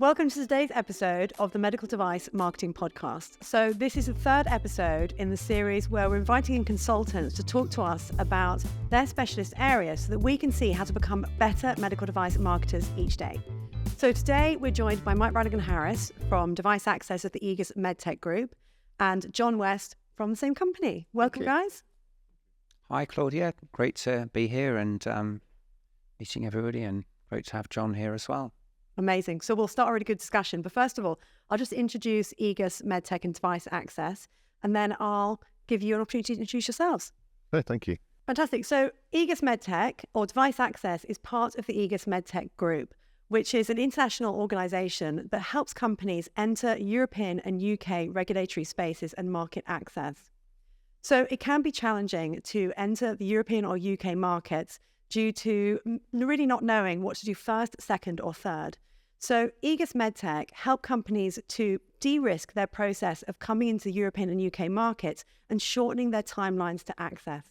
Welcome to today's episode of the Medical Device Marketing Podcast. So this is the third episode in the series where we're inviting in consultants to talk to us about their specialist areas so that we can see how to become better medical device marketers each day. So today we're joined by Mike Branagan-Harris from Device Access at the IGES MedTech Group and John West from the same company. Welcome, guys. Hi, Claudia. Great to be here and meeting everybody, and great to have John here as well. Amazing. So we'll start a really good discussion. But first of all, I'll just introduce IGES MedTech and Device Access, and then I'll give you an opportunity to introduce yourselves. Oh, thank you. Fantastic. So IGES MedTech or Device Access is part of the IGES MedTech Group, which is an international organisation that helps companies enter European and UK regulatory spaces and market access. So it can be challenging to enter the European or UK markets due to really not knowing what to do first, second or third. So IGES MedTech help companies to de-risk their process of coming into European and UK markets and shortening their timelines to access.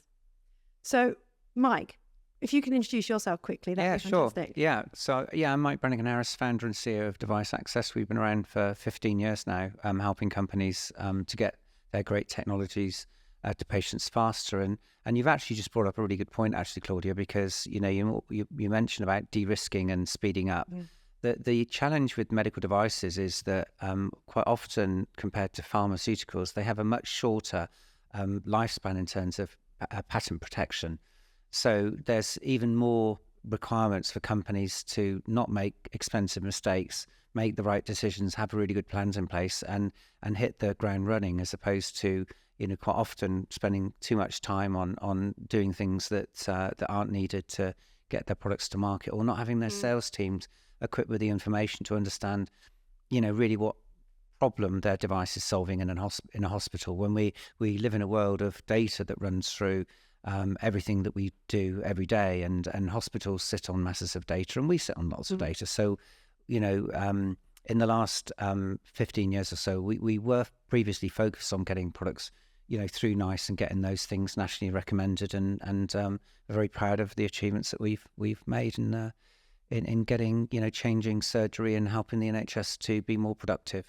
So Mike, if you can introduce yourself quickly, that'd be fantastic. Sure. I'm Mike Branagan-Harris, founder and CEO of Device Access. We've been around for 15 years now, helping companies to get their great technologies to patients faster. And you've actually just brought up a really good point, actually, Claudia, because you mentioned about de-risking and speeding up. Yeah. The challenge with medical devices is that quite often, compared to pharmaceuticals, they have a much shorter lifespan in terms of patent protection. So there's even more requirements for companies to not make expensive mistakes, make the right decisions, have really good plans in place, and hit the ground running, as opposed to quite often spending too much time on doing things that aren't needed to get their products to market, or not having their sales teams equipped with the information to understand, really what problem their device is solving in a hospital. When we live in a world of data that runs through everything that we do every day, and hospitals sit on masses of data, and we sit on lots of data. So, in the last 15 years or so, we were previously focused on getting products through NICE and getting those things nationally recommended, and we're very proud of the achievements that we've made in getting changing surgery and helping the NHS to be more productive.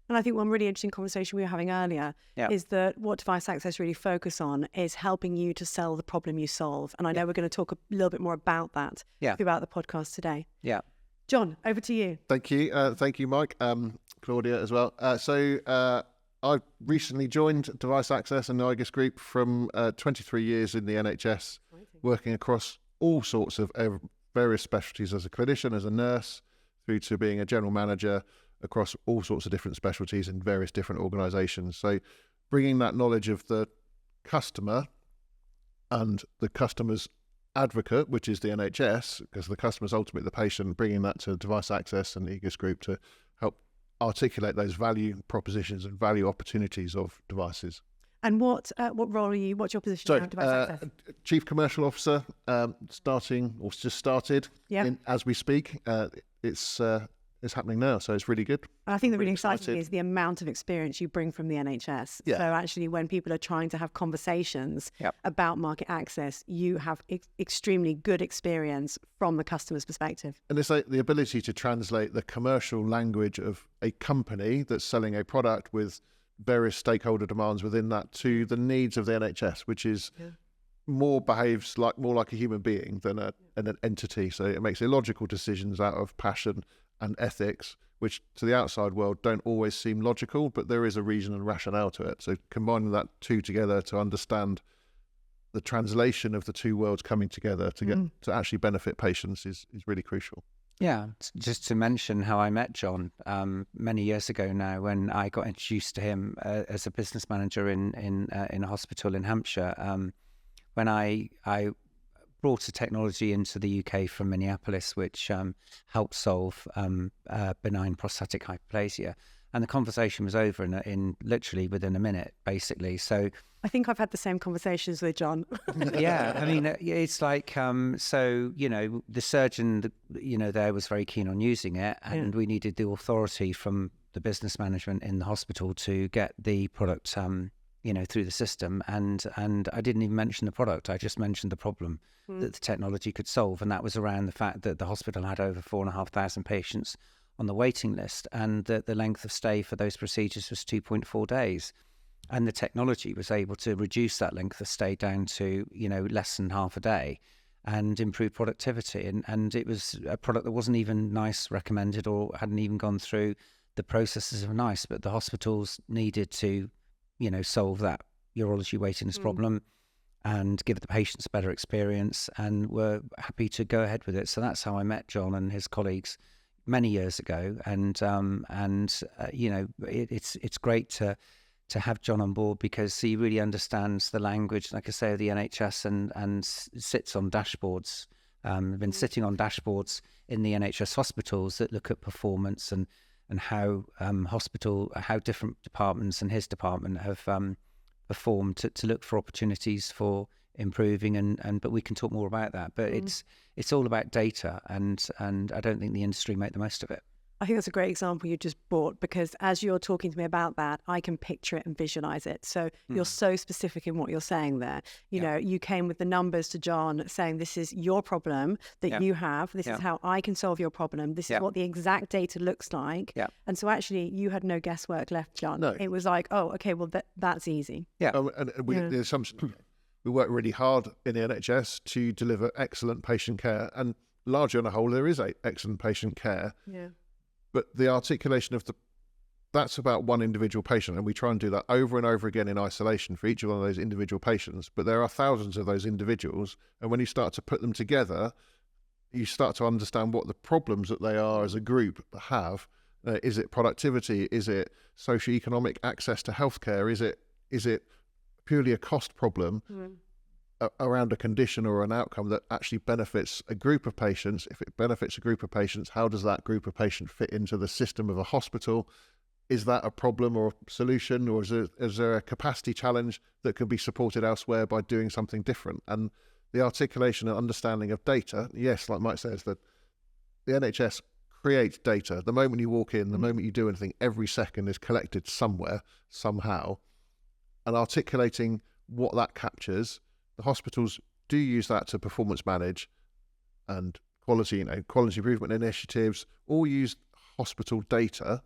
And I think one really interesting conversation we were having earlier is that what Device Access really focus on is helping you to sell the problem you solve. And I know we're going to talk a little bit more about that throughout the podcast today. Yeah. John, over to you. Thank you. Thank you, Mike. Claudia as well. I recently joined Device Access and the IGES Group from 23 years in the NHS, working across all sorts of various specialties as a clinician, as a nurse, through to being a general manager across all sorts of different specialties in various different organisations. So bringing that knowledge of the customer and the customer's advocate, which is the NHS, because the customer is ultimately the patient, bringing that to Device Access and the IGES Group to help articulate those value propositions and value opportunities of devices. And what role are you? What's your position now at Device Access? Chief Commercial Officer, just started as we speak. It's happening now, so it's really good. And I think the really exciting thing is the amount of experience you bring from the NHS. Yeah. So actually, when people are trying to have conversations about market access, you have extremely good experience from the customer's perspective. And it's like the ability to translate the commercial language of a company that's selling a product with various stakeholder demands within that to the needs of the NHS, which is behaves more like a human being than an entity. So it makes illogical decisions out of passion and ethics, which to the outside world don't always seem logical, but there is a reason and rationale to it. So combining that two together to understand the translation of the two worlds coming together to actually benefit patients is really crucial. Yeah, just to mention how I met John many years ago now, when I got introduced to him as a business manager in a hospital in Hampshire, when I brought a technology into the UK from Minneapolis, which helped solve benign prostatic hyperplasia. And the conversation was over in literally within a minute, basically. So I think I've had the same conversations with John. Yeah, I mean, it's like, the surgeon, there was very keen on using it, and we needed the authority from the business management in the hospital to get the product, through the system. And I didn't even mention the product. I just mentioned the problem that the technology could solve. And that was around the fact that the hospital had over 4,500 patients on the waiting list, and the length of stay for those procedures was 2.4 days. And the technology was able to reduce that length of stay down to, less than half a day and improve productivity. And it was a product that wasn't even NICE recommended or hadn't even gone through the processes of NICE, but the hospitals needed to, solve that urology waiting list problem and give the patients a better experience, and were happy to go ahead with it. So that's how I met John and his colleagues many years ago. And it's great to have John on board, because he really understands the language, like I say, of the NHS, and sits on dashboards. I've been sitting on dashboards in the NHS hospitals that look at performance and how how different departments and his department have performed to look for opportunities for improving. But we can talk more about that. But it's all about data, and I don't think the industry make the most of it. I think that's a great example you just brought, because as you're talking to me about that, I can picture it and visualize it. So you're so specific in what you're saying there. You know, you came with the numbers to John saying, this is your problem that you have. This is how I can solve your problem. This is what the exact data looks like. And so actually you had no guesswork left, John. No. It was like, oh, okay, well, that's easy. The assumption, we work really hard in the NHS to deliver excellent patient care. And largely on a whole, there is excellent patient care. But the articulation of that's about one individual patient, and we try and do that over and over again in isolation for each one of those individual patients. But there are thousands of those individuals, and when you start to put them together, you start to understand what the problems that they are as a group have. Is it productivity? Is it socioeconomic access to healthcare? Is it purely a cost problem around a condition or an outcome that actually benefits a group of patients? If it benefits a group of patients, how does that group of patients fit into the system of a hospital? Is that a problem or a solution, or is there a capacity challenge that can be supported elsewhere by doing something different? And the articulation and understanding of data, yes, like Mike says, that the NHS creates data. The moment you walk in, the moment you do anything, every second is collected somewhere, somehow. And articulating what that captures, the hospitals do use that to performance manage, and quality improvement initiatives all use hospital data,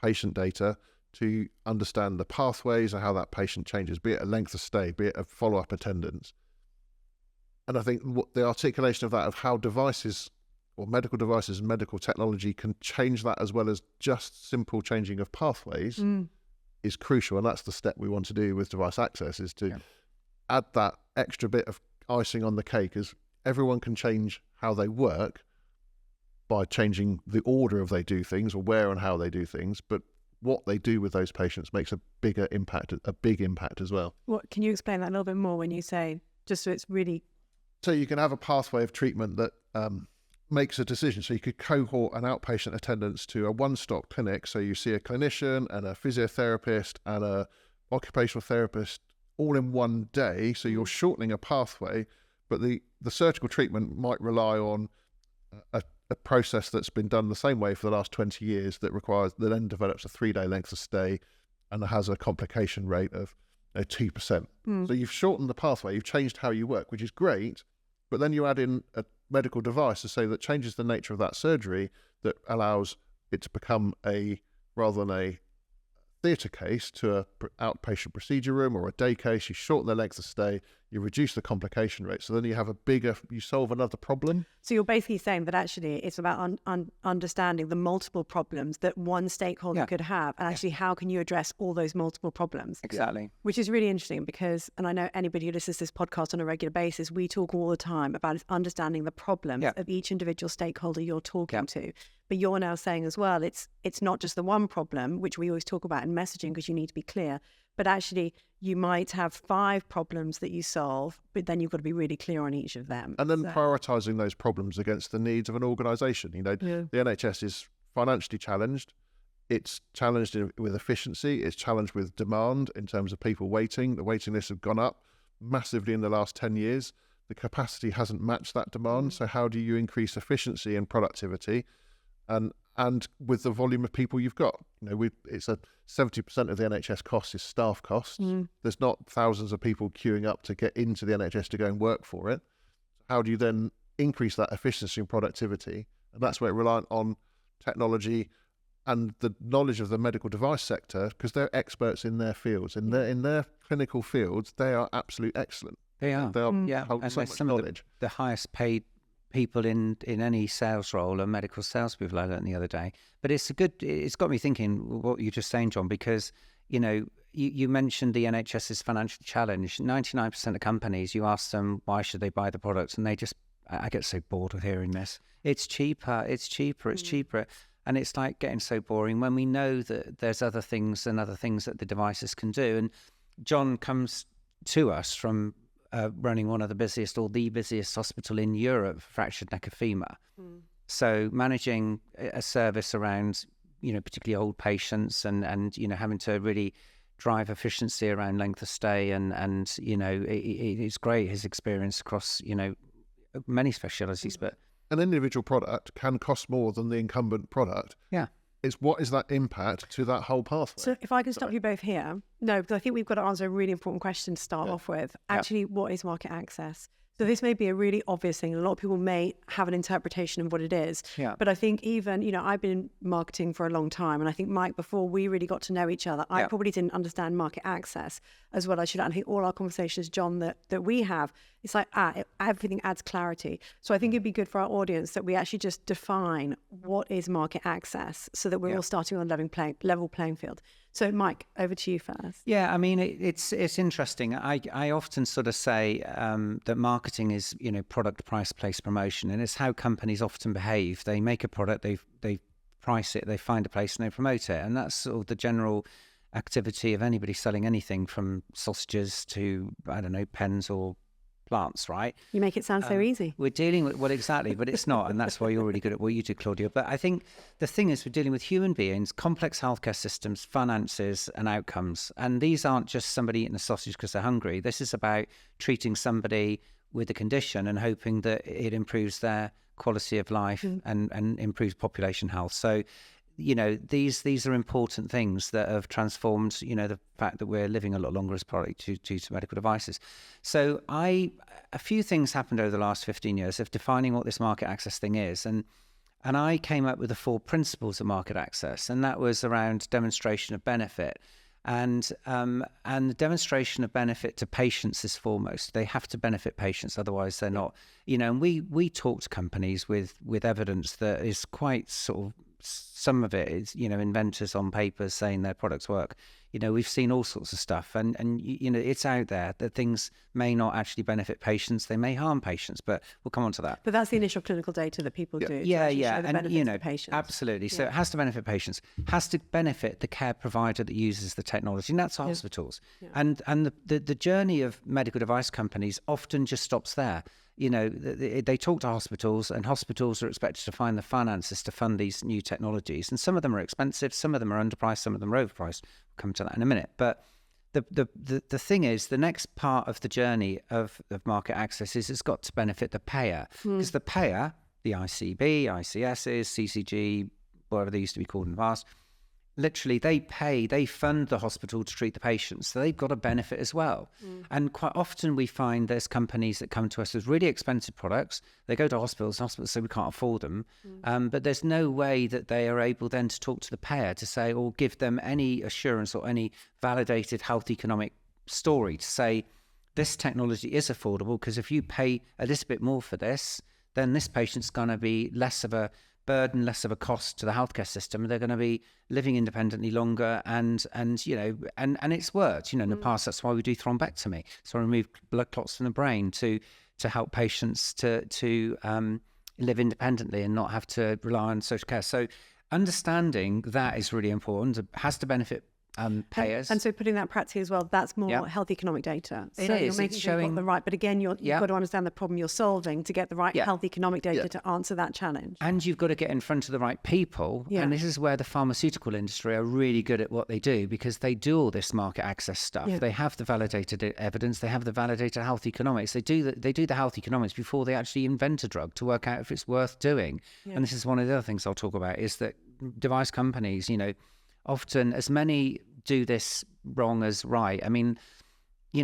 patient data, to understand the pathways and how that patient changes, be it a length of stay, be it a follow-up attendance. And I think the articulation of that, of how devices or medical devices and medical technology can change that, as well as just simple changing of pathways, is crucial. And that's the step we want to do with device access, is to add that extra bit of icing on the cake, as everyone can change how they work by changing the order of they do things, or where and how they do things, but what they do with those patients makes a big impact as well. What can you explain that a little bit more when you say, just so it's really... So you can have a pathway of treatment that makes a decision. So you could cohort an outpatient attendance to a one-stop clinic. So you see a clinician and a physiotherapist and a occupational therapist all in one day. So you're shortening a pathway, but the surgical treatment might rely on a process that's been done the same way for the last 20 years that then develops a 3-day length of stay and has a complication rate of 2%. So you've shortened the pathway, you've changed how you work, which is great, but then you add in a medical device to say that changes the nature of that surgery, that allows it to become rather than a theatre case, to a outpatient procedure room or a day case. You shorten the length of stay, you reduce the complication rate, so then you solve another problem. So you're basically saying that actually it's about understanding the multiple problems that one stakeholder could have, and actually how can you address all those multiple problems. Exactly. Which is really interesting, because, and I know anybody who listens to this podcast on a regular basis, we talk all the time about understanding the problems of each individual stakeholder you're talking to. But you're now saying as well, it's not just the one problem, which we always talk about in messaging, because you need to be clear, but actually you might have 5 problems that you solve, but then you've got to be really clear on each of them. And then prioritising those problems against the needs of an organisation. The NHS is financially challenged. It's challenged with efficiency. It's challenged with demand in terms of people waiting. The waiting lists have gone up massively in the last 10 years. The capacity hasn't matched that demand. So how do you increase efficiency and productivity? And with the volume of people you've got, it's 70% of the NHS cost is staff costs. There's not thousands of people queuing up to get into the NHS to go and work for it. How do you then increase that efficiency and productivity? And that's where it's reliant on technology and the knowledge of the medical device sector, because they're experts in their fields. In their clinical fields, they are absolute excellent. They are. Hold And so like much some knowledge. of the highest paid people in any sales role are medical salespeople, I learned the other day. But it's got me thinking what you're just saying, John, because, you mentioned the NHS's financial challenge. 99% of companies, you ask them why should they buy the products, and I get so bored with hearing this. It's cheaper, it's cheaper. And it's like getting so boring when we know that there's other things that the devices can do. And John comes to us from running one of the busiest or the busiest hospital in Europe for fractured neck of femur. So managing a service around, particularly old patients and having to really drive efficiency around length of stay and it's great, his experience across, many specialities, but an individual product can cost more than the incumbent product. Yeah. It's what is that impact to that whole pathway? So if I can stop you both here. No, because I think we've got to answer a really important question to start off with. Actually, what is market access? So this may be a really obvious thing. A lot of people may have an interpretation of what it is. Yeah. But I think even, I've been in marketing for a long time. And I think, Mike, before we really got to know each other, I probably didn't understand market access as well as I should. And I think all our conversations, John, that we have, it's like, everything adds clarity. So I think it'd be good for our audience that we actually just define what is market access so that we're all starting on a level playing field. So, Mike, over to you first. Yeah, I mean, it's interesting. I often sort of say that marketing is, product, price, place, promotion, and it's how companies often behave. They make a product, they price it, they find a place, and they promote it, and that's sort of the general activity of anybody selling anything from sausages to, I don't know, pens or plants, right? You make it sound so easy. We're dealing with, well, exactly, but it's not, and that's why you're really good at what you do, Claudia. But I think the thing is we're dealing with human beings, complex healthcare systems, finances, and outcomes. And these aren't just somebody eating a sausage because they're hungry. This is about treating somebody with a condition and hoping that it improves their quality of life and improves population health. So, these are important things that have transformed, the fact that we're living a lot longer as product due to medical devices. So a few things happened over the last 15 years of defining what this market access thing is. And I came up with the 4 principles of market access, and that was around demonstration of benefit. And the demonstration of benefit to patients is foremost. They have to benefit patients, otherwise they're not. And we talk to companies with evidence that is quite sort of, some of it is, inventors on papers saying their products work. We've seen all sorts of stuff, and it's out there that things may not actually benefit patients. They may harm patients, but we'll come on to that. But that's the initial clinical data that people do. Yeah, show the benefits to patients. Absolutely. So it has to benefit patients, has to benefit the care provider that uses the technology, and that's hospitals. Yeah. And the journey of medical device companies often just stops there. They talk to hospitals, and hospitals are expected to find the finances to fund these new technologies. And some of them are expensive, some of them are underpriced, some of them are overpriced. We'll come to that in a minute. But the thing is, the next part of the journey of market access is it's got to benefit the payer. Because the payer, the ICB, ICSs, CCG, whatever they used to be called in the past, literally they fund the hospital to treat the patients, so they've got a benefit as well. And quite often we find there's companies that come to us with really expensive products. They go to hospitals say we can't afford them, but there's no way that they are able then to talk to the payer to say, or give them any assurance or any validated health economic story to say this technology is affordable, because if you pay a little bit more for this, then this patient's going to be less of a burden, less of a cost to the healthcare system. They're going to be living independently longer, and it's worked. In the past, that's why we do thrombectomy. So we remove blood clots from the brain to help patients to live independently and not have to rely on social care. So understanding that is really important. It has to benefit payers. And so putting that practically as well, that's more health economic data. So it is. You're making sure you've got the right, but again, you've got to understand the problem you're solving to get the right health economic data to answer that challenge. And you've got to get in front of the right people. And this is where the pharmaceutical industry are really good at what they do, because they do all this market access stuff. They have the validated evidence. They have the validated health economics. They do the health economics before they actually invent a drug to work out if it's worth doing. And this is one of the other things I'll talk about, is that device companies, often, as many do this wrong as right. I mean,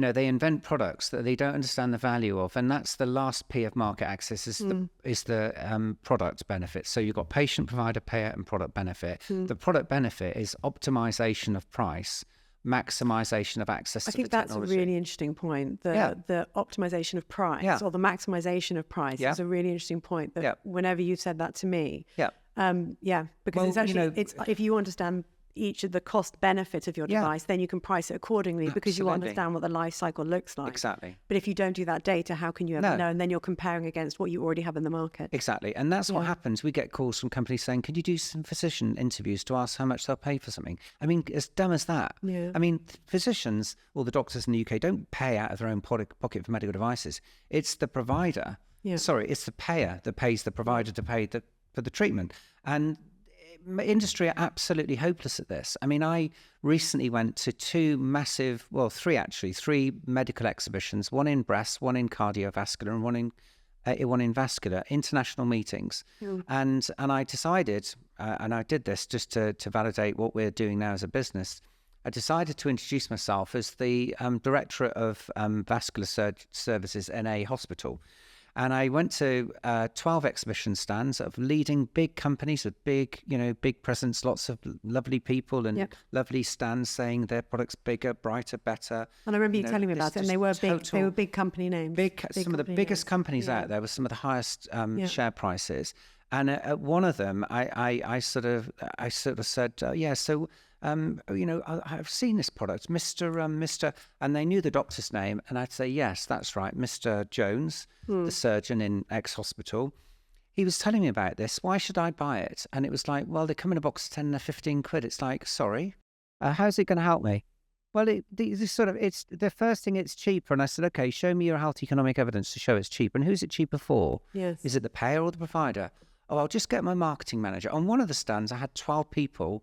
they invent products that they don't understand the value of, and that's the last P of market access is the product benefit. So you've got patient, provider, payer, and product benefit. The product benefit is optimization of price, maximization of access to the technology. I think that's a really interesting point. The optimization of price or the maximization of price is a really interesting point. That whenever you said that to me, because it's actually it's if you understand each of the cost benefit of your device, then you can price it accordingly because you understand what the life cycle looks like. Exactly. But if you don't do that data, how can you ever know? And then you're comparing against what you already have in the market. Exactly. And that's what happens. We get calls from companies saying, could you do some physician interviews to ask how much they'll pay for something? I mean, as dumb as that. Yeah. I mean, physicians or the doctors in the UK don't pay out of their own pocket for medical devices. It's the provider. Yeah. Sorry, it's the payer that pays the provider to pay for the treatment. And industry are absolutely hopeless at this. I mean, I recently went to three medical exhibitions, one in breast, one in cardiovascular, and one in vascular, international meetings. And I decided, and I did this just to validate what we're doing now as a business, I decided to introduce myself as the Directorate of Vascular Services in a hospital. And I went to 12 exhibition stands of leading big companies with big presence, lots of lovely people and lovely stands saying their products bigger, brighter, better. And I remember you telling me about it, and they were big. They were big company names. Some of the biggest companies out there with some of the highest share prices. And at one of them, I sort of said, so. I've seen this product, Mr. And they knew the doctor's name. And I'd say, yes, that's right, Mr. Jones, the surgeon in X hospital. He was telling me about this. Why should I buy it? And it was like, well, they come in a box of 10 or 15 quid. It's like, sorry, how's it going to help me? Well, it's the first thing, it's cheaper. And I said, okay, show me your health economic evidence to show it's cheaper. And who's it cheaper for? Yes. Is it the payer or the provider? Oh, I'll just get my marketing manager. On one of the stands, I had 12 people,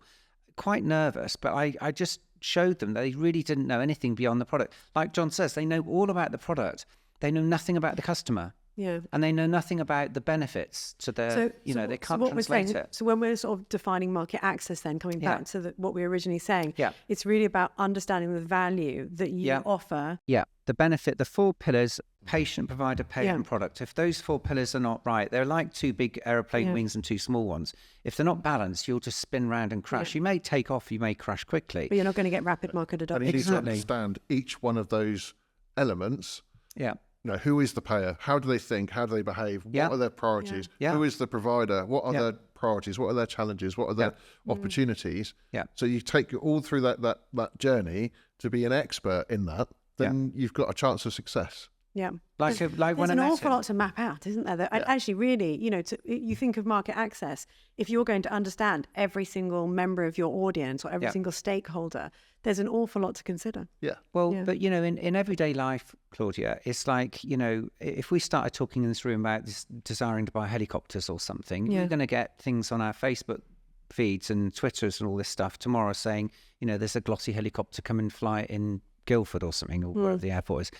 quite nervous, but I just showed them that they really didn't know anything beyond the product. Like John says, they know all about the product. They know nothing about the customer. Yeah. And they know nothing about the benefits to their, they can't translate it. So when we're sort of defining market access then, coming back to what we were originally saying, it's really about understanding the value that you offer. Yeah, the benefit, the 4 pillars, patient, provider, payer and product. If those 4 pillars are not right, they're like 2 big aeroplane wings and 2 small ones. If they're not balanced, you'll just spin round and crash. You may take off, you may crash quickly. But you're not going to get rapid market adoption. And you need to understand each one of those elements. Yeah. Who is the payer? How do they think? How do they behave? What are their priorities? Who is the provider? What are their priorities? What are their challenges? What are their opportunities? Yeah. So you take all through that journey to be an expert in that, then you've got a chance of success. Yeah. There's an awful lot to map out, isn't there? Actually, really, you think of market access, if you're going to understand every single member of your audience or every single stakeholder, there's an awful lot to consider. Yeah. Well, but, in everyday life, Claudia, it's like, if we started talking in this room about this desiring to buy helicopters or something, you're going to get things on our Facebook feeds and Twitters and all this stuff tomorrow saying, there's a glossy helicopter come and fly in Guildford or something, or wherever the airport is.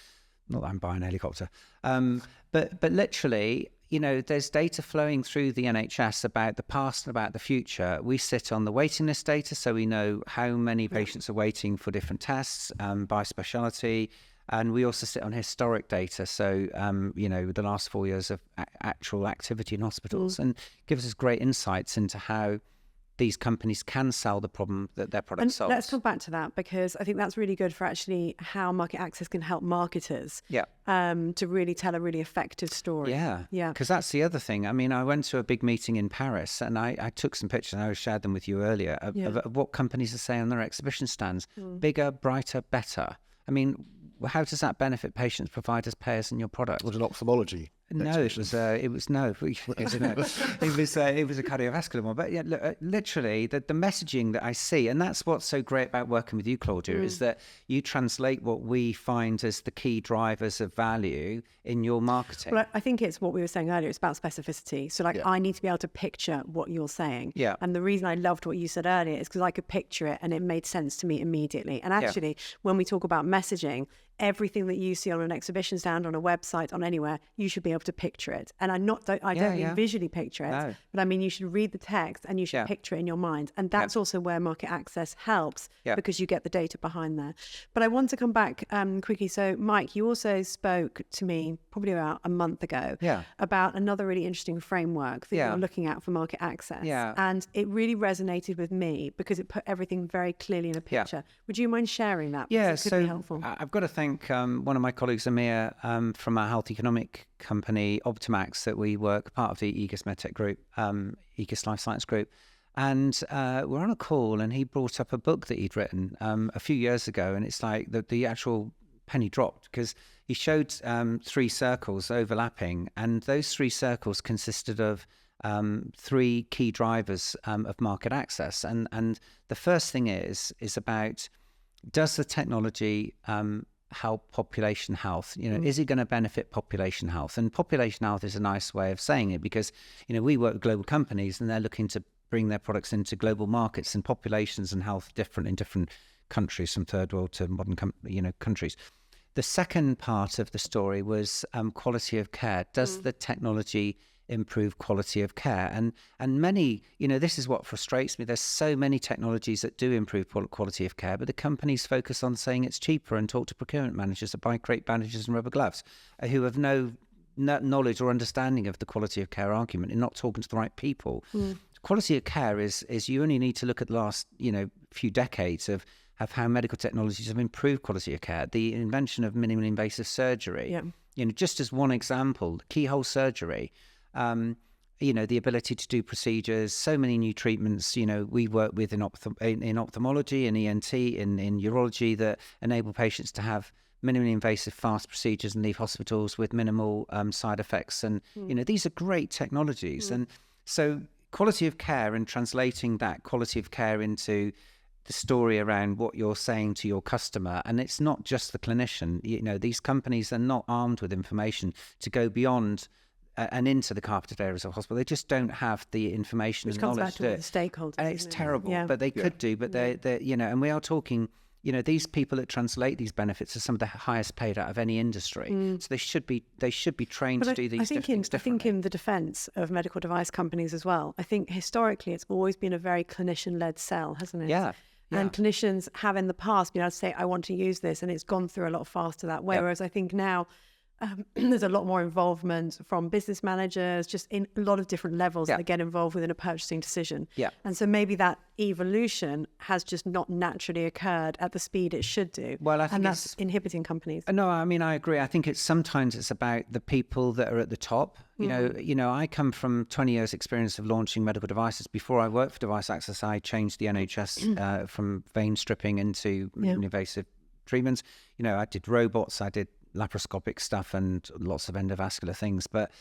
Not that I'm buying a helicopter. But literally, there's data flowing through the NHS about the past and about the future. We sit on the waiting list data, so we know how many patients are waiting for different tests by speciality. And we also sit on historic data, so, the last 4 years of actual activity in hospitals, and gives us great insights into how these companies can sell the problem that their product solves. Let's come back to that, because I think that's really good for actually how market access can help marketers to really tell a really effective story. Yeah. Because that's the other thing. I mean, I went to a big meeting in Paris and I took some pictures and I shared them with you earlier of what companies are saying on their exhibition stands. Bigger, brighter, better. I mean, how does that benefit patients, providers, payers, and your product? Was it ophthalmology? No, it was a cardiovascular one. But literally, the messaging that I see, and that's what's so great about working with you, Claudia, is that you translate what we find as the key drivers of value in your marketing. Well, I think it's what we were saying earlier. It's about specificity. So, I need to be able to picture what you're saying. Yeah. And the reason I loved what you said earlier is because I could picture it and it made sense to me immediately. And actually, when we talk about messaging, everything that you see on an exhibition stand, on a website, on anywhere, you should be able to picture it. And I don't mean visually picture it, but I mean you should read the text and you should picture it in your mind. And that's also where market access helps, because you get the data behind there. But I want to come back quickly. So Mike, you also spoke to me probably about a month ago about another really interesting framework that you're looking at for market access. And it really resonated with me because it put everything very clearly in a picture. Would you mind sharing that? Yeah, it could be helpful. I've got to thank one of my colleagues, Amir, from our health economic company, Optimax, that we work, part of the IGES MedTech group, IGES Life Science group. And we're on a call and he brought up a book that he'd written a few years ago. And it's like the actual penny dropped, because he showed 3 circles overlapping. And those 3 circles consisted of 3 key drivers of market access. And the first thing is about, does the technology help population health? Is it going to benefit population health? And population health is a nice way of saying it, because we work with global companies and they're looking to bring their products into global markets, and populations and health different in different countries, from third world to modern countries. The second part of the story was quality of care. Does the technology improve quality of care? And many, this is what frustrates me. There's so many technologies that do improve quality of care, but the companies focus on saying it's cheaper and talk to procurement managers that buy great bandages and rubber gloves, who have no knowledge or understanding of the quality of care argument, and not talking to the right people. Quality of care is you only need to look at the last few decades of how medical technologies have improved quality of care. The invention of minimally invasive surgery, just as one example, keyhole surgery, the ability to do procedures, so many new treatments, we work with in ophthalmology and ENT, in urology, that enable patients to have minimally invasive fast procedures and leave hospitals with minimal side effects. And, these are great technologies. And so quality of care, and translating that quality of care into the story around what you're saying to your customer. And it's not just the clinician. These companies are not armed with information to go beyond and into the carpeted areas of hospital. They just don't have the information and knowledge. Which comes back to the stakeholders. And it's terrible, but they could do. But they're and we are talking, these people that translate these benefits are some of the highest paid out of any industry. So they should be trained to do these things differently. I think in the defence of medical device companies as well, I think historically it's always been a very clinician-led sell, hasn't it? Yeah. And clinicians have in the past been able to say, I want to use this, and it's gone through a lot faster that way. Whereas I think now there's a lot more involvement from business managers, just in a lot of different levels that get involved within a purchasing decision. And so maybe that evolution has just not naturally occurred at the speed it should do. Well, I think that's inhibiting companies. No, I mean, I agree. I think sometimes it's about the people that are at the top. I come from 20 years experience of launching medical devices. Before I worked for Device Access, I changed the NHS from vein stripping into invasive treatments. I did robots, I did laparoscopic stuff and lots of endovascular things. But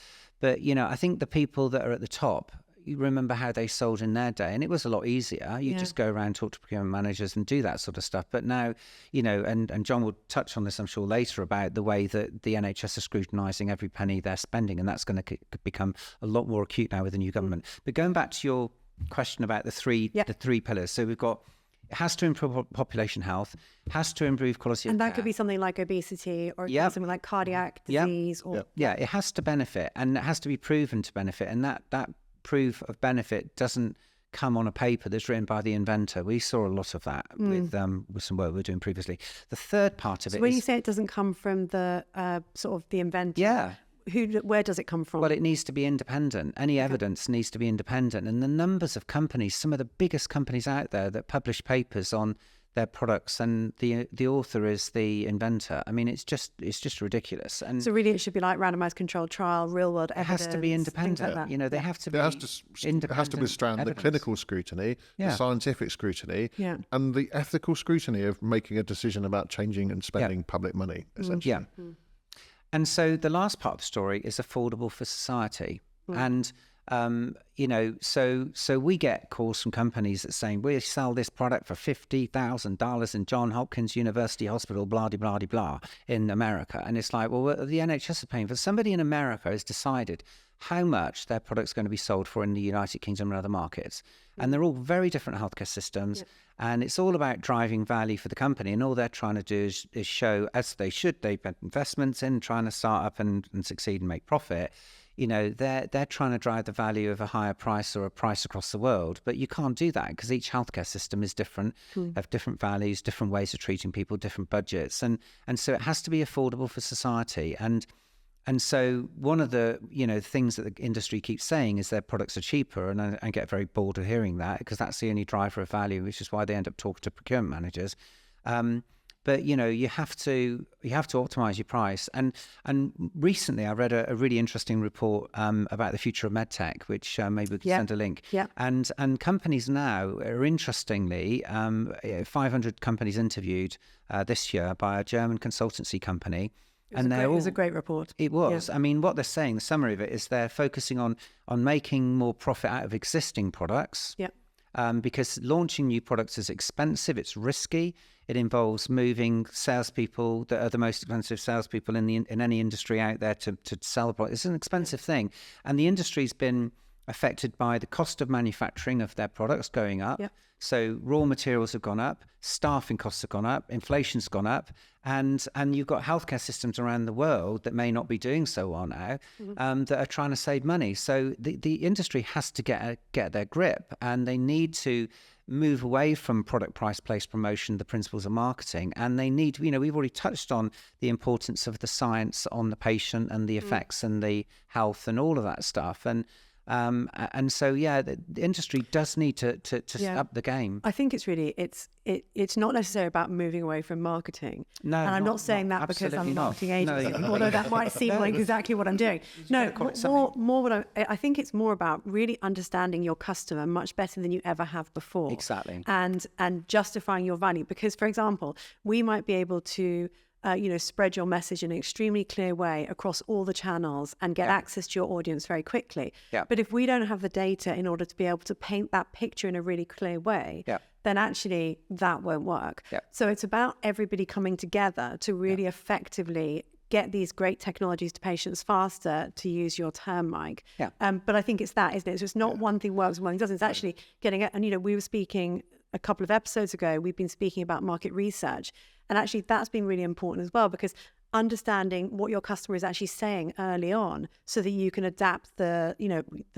I think the people that are at the top, you remember how they sold in their day, and it was a lot easier. You just go around, talk to procurement managers and do that sort of stuff. But now, and John will touch on this, I'm sure, later, about the way that the NHS are scrutinising every penny they're spending, and that's going to become a lot more acute now with the new government. But going back to your question about the three pillars, so we've got, it has to improve population health, has to improve quality of care. And that could be something like obesity, or something like cardiac disease. It has to benefit, and it has to be proven to benefit. And that proof of benefit doesn't come on a paper that's written by the inventor. We saw a lot of that with some work we were doing previously. The third part of it is... when you say it doesn't come from the sort of the inventor... where does it come from? Well, it needs to be independent. Any evidence needs to be independent. And the numbers of companies, some of the biggest companies out there that publish papers on their products, and the author is the inventor. I mean, it's just ridiculous. And so really, it should be like randomized controlled trial, real world evidence. It has to be independent. They have to be independent. It has to withstand the clinical scrutiny, the scientific scrutiny, and the ethical scrutiny of making a decision about changing and spending public money, essentially. And so the last part of the story is affordable for society. And So we get calls from companies that saying we sell this product for $50,000 in John Hopkins University Hospital, blah, blah, blah, blah, in America. And it's like, well, the NHS are paying for. Somebody in America has decided how much their product's going to be sold for in the United Kingdom and other markets. And they're all very different healthcare systems. And it's all about driving value for the company. And all they're trying to do is show, as they should, they've had investments in trying to start up and succeed and make profit. They're trying to drive the value of a higher price or a price across the world, but you can't do that because each healthcare system is different, have different values, different ways of treating people, different budgets, and so it has to be affordable for society. And so one of the things that the industry keeps saying is their products are cheaper, and I get very bored of hearing that because that's the only driver of value, which is why they end up talking to procurement managers. But you have to optimize your price. And recently, I read a really interesting report about the future of MedTech, which maybe we can send a link. Yeah. And companies now are interestingly 500 companies interviewed this year by a German consultancy company. It was a great report. It was. Yeah. I mean, what they're saying, the summary of it is they're focusing on making more profit out of existing products. Yeah. Because launching new products is expensive, it's risky. It involves moving salespeople that are the most expensive salespeople in any industry out there to sell the product. It's an expensive thing. And the industry's been affected by the cost of manufacturing of their products going up. Yep. So raw materials have gone up, staffing costs have gone up, inflation's gone up, and you've got healthcare systems around the world that may not be doing so well now, that are trying to save money. So the industry has to get their grip, and they need to move away from product, price, place, promotion, the principles of marketing, and they need, we've already touched on the importance of the science on the patient and the effects and the health and all of that stuff, and so the industry does need to up the game. I think it's really it's not necessarily about moving away from marketing. No, and I'm not saying that because I'm a marketing agency, although that might seem like exactly what I'm doing. No, more what I think it's more about really understanding your customer much better than you ever have before. Exactly. And justifying your value, because for example, we might be able to spread your message in an extremely clear way across all the channels and get access to your audience very quickly. Yeah. But if we don't have the data in order to be able to paint that picture in a really clear way, then actually that won't work. Yeah. So it's about everybody coming together to really effectively get these great technologies to patients faster, to use your term, Mike. Yeah. But I think it's that, isn't it? So it's not one thing works and one thing doesn't. It's actually getting it. And, we were speaking a couple of episodes ago, we've been speaking about market research. And actually that's been really important as well, because understanding what your customer is actually saying early on so that you can adapt the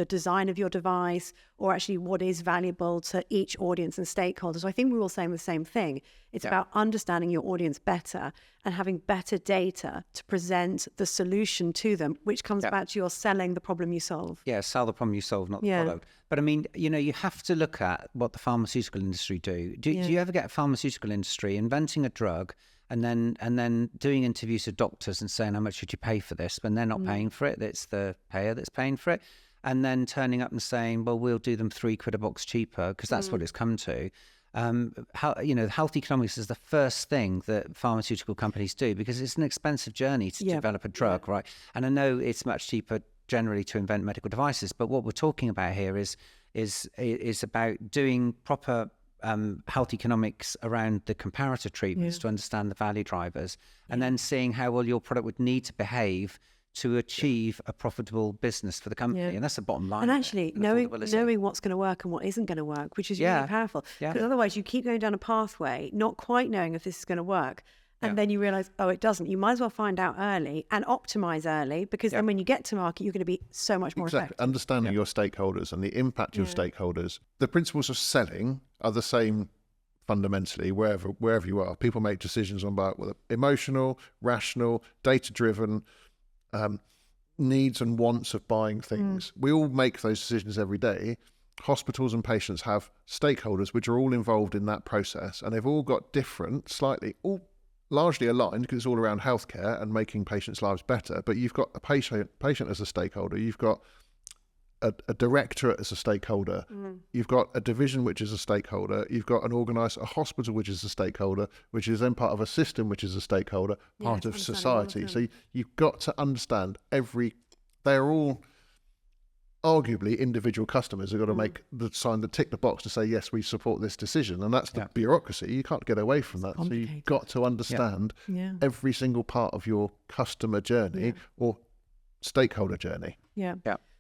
design of your device, or actually what is valuable to each audience and stakeholders. So I think we're all saying the same thing. It's about understanding your audience better and having better data to present the solution to them, which comes back to your selling the problem you solve. Yeah, sell the problem you solve, not the product. But I mean, you have to look at what the pharmaceutical industry do. Do you ever get a pharmaceutical industry inventing a drug and then doing interviews with doctors and saying, how much should you pay for this? When they're not paying for it, it's the payer that's paying for it. And then turning up and saying, well, we'll do them £3 a box cheaper, because that's what it's come to. Health economics is the first thing that pharmaceutical companies do, because it's an expensive journey to develop a drug, right? And I know it's much cheaper generally to invent medical devices, but what we're talking about here is about doing proper health economics around the comparator treatments to understand the value drivers, and then seeing how well your product would need to behave to achieve a profitable business for the company. And that's the bottom line. And actually knowing what's going to work and what isn't going to work, which is really powerful, because otherwise you keep going down a pathway not quite knowing if this is going to work, and then you realize, oh, it doesn't. You might as well find out early and optimize early, because then when you get to market, you're going to be so much more effective. Understanding your stakeholders and the impact of your stakeholders. The principles of selling are the same fundamentally wherever you are. People make decisions on whether emotional, rational, data-driven needs and wants of buying things. We all make those decisions every day. Hospitals and patients have stakeholders which are all involved in that process, and they've all got different, all largely aligned, because it's all around healthcare and making patients' lives better. But you've got a patient as a stakeholder, you've got a directorate as a stakeholder, you've got a division which is a stakeholder, you've got a hospital which is a stakeholder, which is then part of a system which is a stakeholder, part of society. So you've got to understand they're all arguably individual customers have got to tick the box to say, yes, we support this decision. And that's the bureaucracy. You can't get away from that. So you've got to understand every single part of your customer journey or stakeholder journey. Yeah.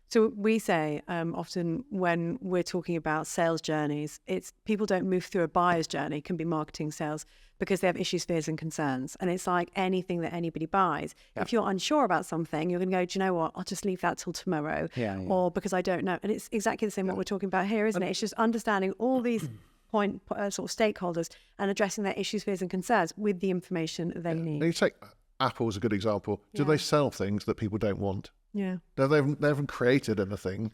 So we say often when we're talking about sales journeys, it's people don't move through a buyer's journey, it can be marketing sales, because they have issues, fears and concerns. And it's like anything that anybody buys. If you're unsure about something, you're going to go, do you know what, I'll just leave that till tomorrow. Or because I don't know. And it's exactly the same what we're talking about here, isn't it? It's just understanding all these sort of stakeholders and addressing their issues, fears and concerns with the information they need. And you take Apple as a good example. Do they sell things that people don't want? Yeah. They haven't created anything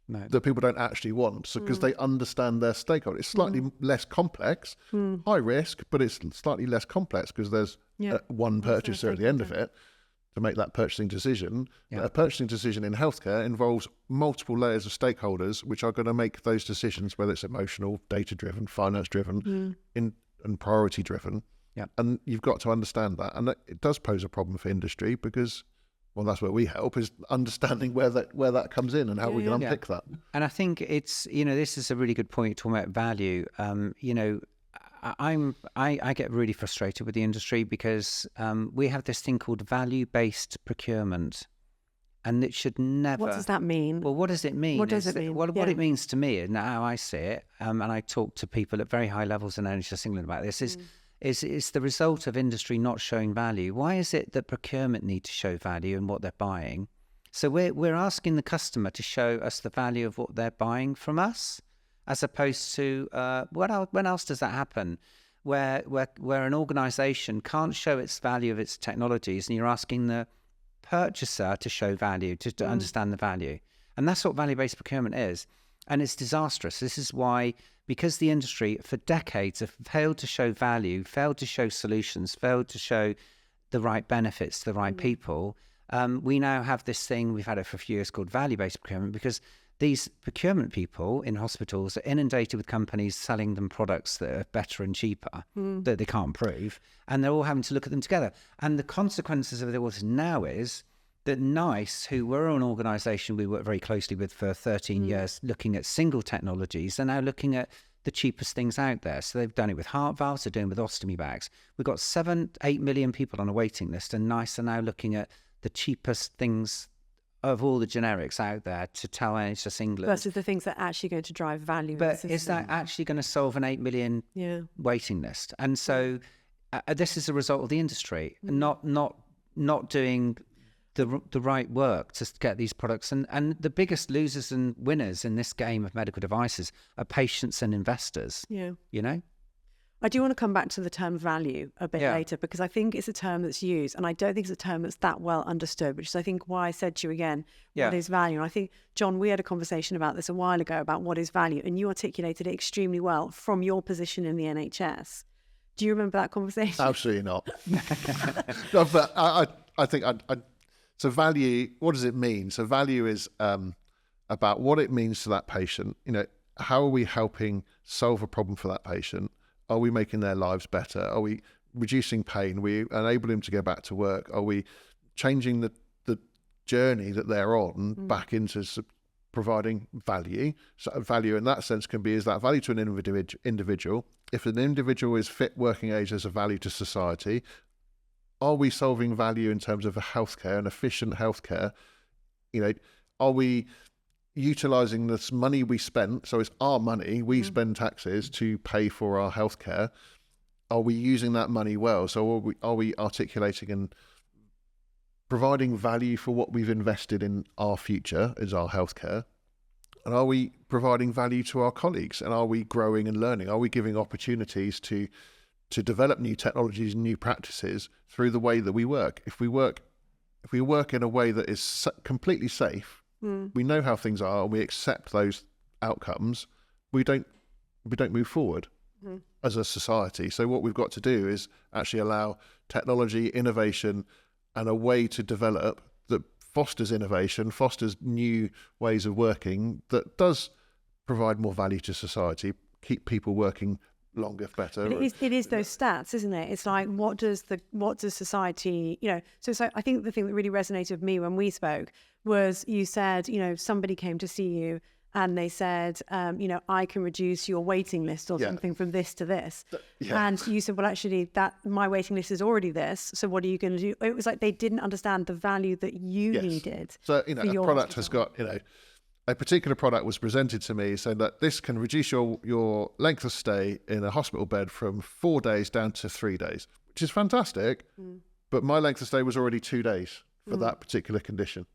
that people don't actually want, so because they understand their stakeholder. It's slightly less complex, high risk, but it's slightly less complex because there's one purchaser at the end of it to make that purchasing decision. A purchasing decision in healthcare involves multiple layers of stakeholders which are going to make those decisions, whether it's emotional, data-driven, finance-driven, and priority-driven. And you've got to understand that. And it does pose a problem for industry because, well, that's where we help, is understanding where that comes in and how we can unpick that. And I think it's, this is a really good point talking about value. I get really frustrated with the industry because we have this thing called value-based procurement, and it should never. What does that mean? Well, what does it mean? What does it mean? What it means to me and how I see it, and I talk to people at very high levels in NHS England about this, is the result of industry not showing value. Why is it that procurement need to show value in what they're buying? So we're asking the customer to show us the value of what they're buying from us, as opposed to when else does that happen? Where an organisation can't show its value of its technologies, and you're asking the purchaser to show value, to understand the value, and that's what value-based procurement is, and it's disastrous. This is why. Because the industry for decades have failed to show value, failed to show solutions, failed to show the right benefits to the right people, we now have this thing, we've had it for a few years, called value-based procurement, because these procurement people in hospitals are inundated with companies selling them products that are better and cheaper, that they can't prove, and they're all having to look at them together. And the consequences of this now is that NICE, who were an organisation we worked very closely with for 13 years, looking at single technologies, are now looking at the cheapest things out there. So they've done it with heart valves, they're doing it with ostomy bags. We've got 7-8 million people on a waiting list, and NICE are now looking at the cheapest things of all the generics out there to tell NHS England. Versus the things that are actually going to drive value. But is that actually going to solve an 8 million waiting list? And so this is a result of the industry, not doing the right work to get these products. And the biggest losers and winners in this game of medical devices are patients and investors. I do want to come back to the term value a bit later, because I think it's a term that's used, and I don't think it's a term that's that well understood, which is I think why I said to you again, what is value? And I think, John, we had a conversation about this a while ago about what is value, and you articulated it extremely well from your position in the NHS. Do you remember that conversation? Absolutely not. No, but I think so value, what does it mean? So value is about what it means to that patient. How are we helping solve a problem for that patient? Are we making their lives better? Are we reducing pain? Are we enabling them to go back to work? Are we changing the journey that they're on back into providing value? So value in that sense can be, is that value to an individual? If an individual is fit working age, there's a value to society. Are we solving value in terms of a healthcare, an efficient healthcare? Are we utilising this money we spent, so it's our money, we spend taxes to pay for our healthcare? Are we using that money well? So are we articulating and providing value for what we've invested in our future as our healthcare? And are we providing value to our colleagues? And are we growing and learning? Are we giving opportunities to develop new technologies and new practices through the way that we work? If we work in a way that is completely safe, we know how things are, and we accept those outcomes, we don't move forward as a society. So what we've got to do is actually allow technology, innovation, and a way to develop that fosters innovation, fosters new ways of working, that does provide more value to society, keep people working longer, better. It is those stats, isn't it? It's like, what does society, so I think the thing that really resonated with me when we spoke was you said, somebody came to see you and they said, I can reduce your waiting list or something from this to this. And you said, well, actually, my waiting list is already this. So what are you going to do? It was like they didn't understand the value that you needed. So, a product has got, a particular product was presented to me saying that this can reduce your length of stay in a hospital bed from 4 days down to 3 days, which is fantastic. But my length of stay was already 2 days for that particular condition.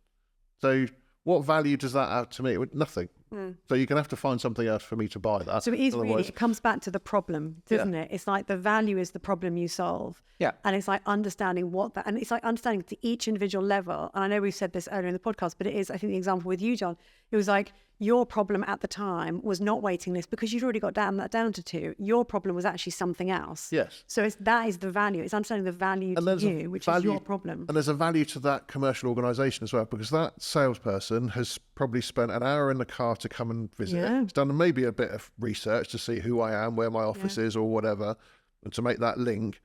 So what value does that add to me? Nothing. So you're going to have to find something else for me to buy that. So it comes back to the problem, doesn't it? It's like the value is the problem you solve. Yeah. And it's like understanding and it's like understanding to each individual level. And I know we've said this earlier in the podcast, but it is, I think the example with you, John, it was like your problem at the time was not waiting list because you'd already got that down to 2. Your problem was actually something else. Yes. So that is the value. It's understanding the value to you, which is your problem. And there's a value to that commercial organisation as well, because that salesperson has probably spent an hour in the car to come and visit. It's done maybe a bit of research to see who I am, where my office is or whatever, and to make that link,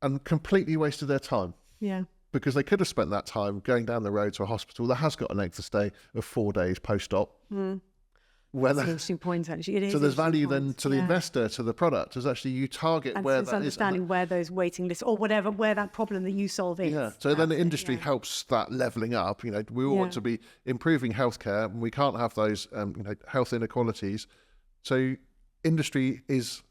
and completely wasted their time. Yeah. Because they could have spent that time going down the road to a hospital that has got a length of stay of 4 days post-op. That's an interesting point, actually. It is. So there's value then to the investor, to the product, as actually you target and where that is. Understanding where those waiting lists or whatever, where that problem that you solve is. Yeah. So then the industry helps that leveling up. We all want to be improving healthcare, and we can't have those, health inequalities. So industry is,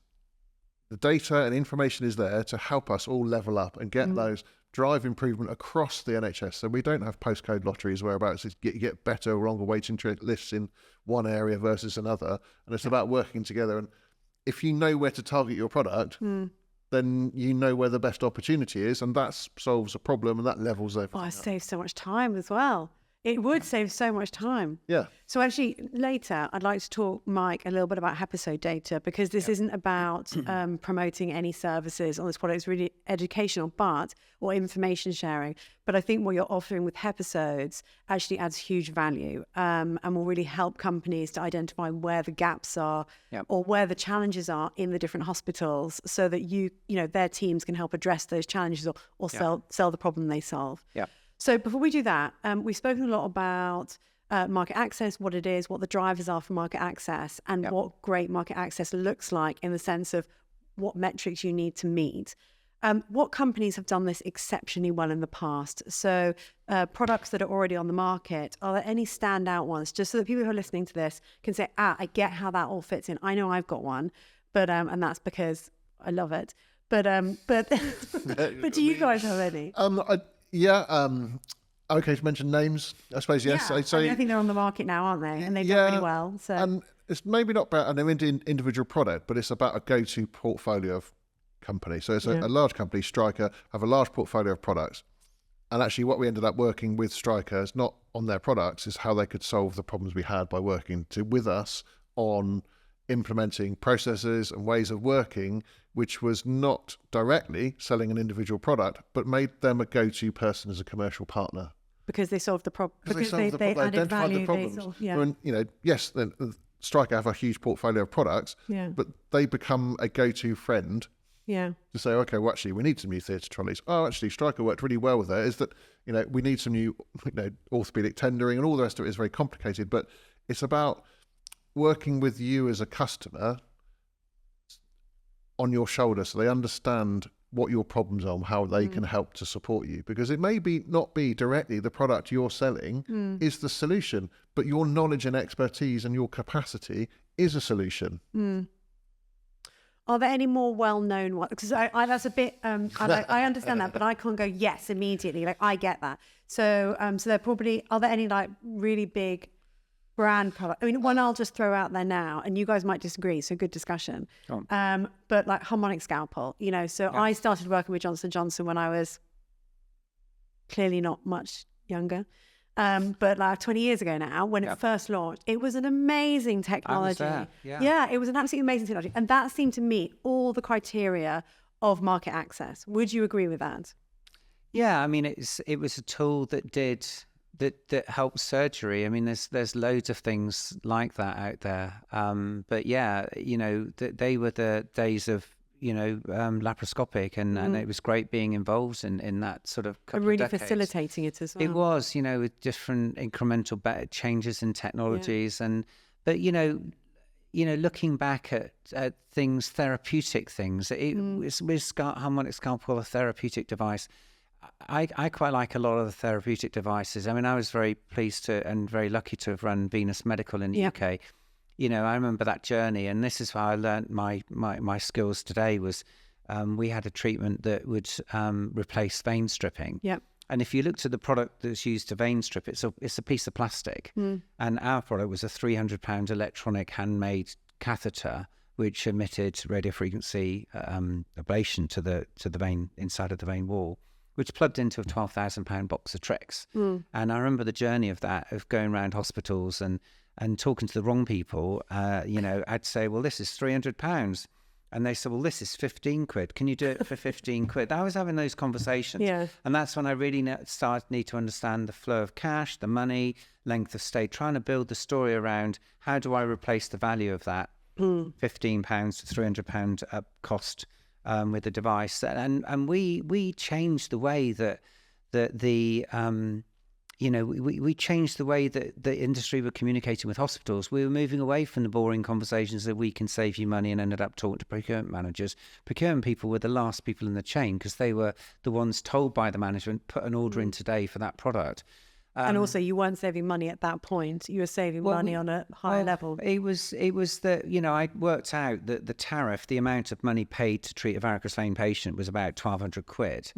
the data and information is there to help us all level up and get those, drive improvement across the NHS. So we don't have postcode lotteries whereabouts you get better or longer waiting lists in one area versus another. And it's about working together. And if you know where to target your product, then you know where the best opportunity is, and that solves a problem and that levels everything. It saves so much time as well. It would save so much time. Yeah. So actually later I'd like to talk, Mike, a little bit about episode data, because this isn't about promoting any services on this product. It's really educational or information sharing. But I think what you're offering with episodes actually adds huge value and will really help companies to identify where the gaps are or where the challenges are in the different hospitals, so that their teams can help address those challenges or sell the problem they solve. Yeah. So before we do that, we've spoken a lot about market access, what it is, what the drivers are for market access, and what great market access looks like in the sense of what metrics you need to meet. What companies have done this exceptionally well in the past? So products that are already on the market, are there any standout ones? Just so that people who are listening to this can say, I get how that all fits in. I know I've got one, but and that's because I love it. But but do you guys have any? Okay, to mention names, I suppose, yes. Yeah. So, I think they're on the market now, aren't they? And they've done really well. So. And it's maybe not about an individual product, but it's about a go-to portfolio of company. So it's a large company, Stryker, have a large portfolio of products. And actually what we ended up working with Stryker is not on their products, is how they could solve the problems we had by working with us on implementing processes and ways of working, which was not directly selling an individual product, but made them a go-to person as a commercial partner. Because they solved the problem. Because they identified value, the problems. Yes, Stryker have a huge portfolio of products, but they become a go-to friend. Yeah. To say, okay, well, actually, we need some new theatre trolleys. Oh, actually, Stryker worked really well with that. Is that, we need some new, orthopedic tendering, and all the rest of it is very complicated. But it's about working with you as a customer on your shoulder, so they understand what your problems are and how they can help to support you. Because it may not be directly the product you're selling is the solution, but your knowledge and expertise and your capacity is a solution. Are there any more well-known ones? Because that's a bit, I understand that, but I can't go yes immediately. Like, I get that. So there probably, are there any like really big brand product? I mean, one I'll just throw out there now, and you guys might disagree, so good discussion. But like harmonic scalpel, I started working with Johnson & Johnson when I was clearly not much younger. But like 20 years ago now, when it first launched, it was an amazing technology. I was there. It was an absolutely amazing technology. And that seemed to meet all the criteria of market access. Would you agree with that? Yeah, I mean, it was a tool that helps surgery. I mean, there's loads of things like that out there. But yeah, they were the days of, laparoscopic, and it was great being involved in that sort of couple And really of decades. facilitating it as well. It was, with different incremental changes in technologies, but looking back at things, therapeutic things, with harmonic scalpel, a therapeutic device. I quite like a lot of the therapeutic devices. I mean, I was very pleased to and very lucky to have run Venus Medical in the UK. I remember that journey, and this is how I learnt my skills today was we had a treatment that would replace vein stripping. Yep. And if you looked at the product that's used to vein strip, it's a piece of plastic. And our product was a £300 electronic handmade catheter, which emitted radiofrequency ablation to the vein, inside of the vein wall, which plugged into a £12,000 box of tricks. And I remember the journey of that, of going around hospitals and talking to the wrong people. I'd say, well, this is £300. And they said, well, this is 15 quid. Can you do it for 15 quid? I was having those conversations. Yeah. And that's when I really need to understand the flow of cash, the money, length of stay, trying to build the story around how do I replace the value of that £15 to £300 cost with the device. And we changed the way that we changed the way that the industry were communicating with hospitals. We were moving away from the boring conversations that we can save you money, and ended up talking to procurement managers. Procurement people were the last people in the chain because they were the ones told by the management, put an order in today for that product. And also, you weren't saving money at that point. You were saving money on a higher level. It was that, I worked out that the tariff, the amount of money paid to treat a varicose vein patient was about 1,200 quid.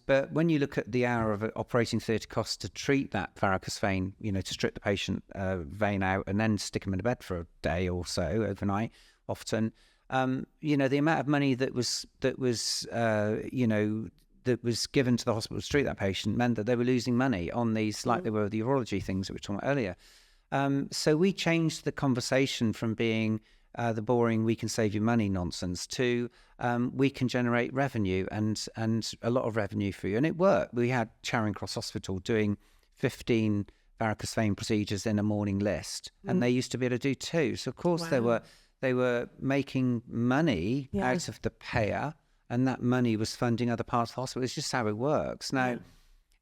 But when you look at the hour of operating theatre costs to treat that varicose vein, to strip the patient vein out and then stick them in a bed for a day or so overnight, often, the amount of money that was given to the hospital to treat that patient meant that they were losing money on these, like they were the urology things that we were talking about earlier. So we changed the conversation from being the boring "we can save you money" nonsense to we can generate revenue and a lot of revenue for you. And it worked. We had Charing Cross Hospital doing 15 varicose vein procedures in a morning list, and they used to be able to do 2. So of course they were making money out of the payer. And that money was funding other parts of the hospital. It's just how it works. Now,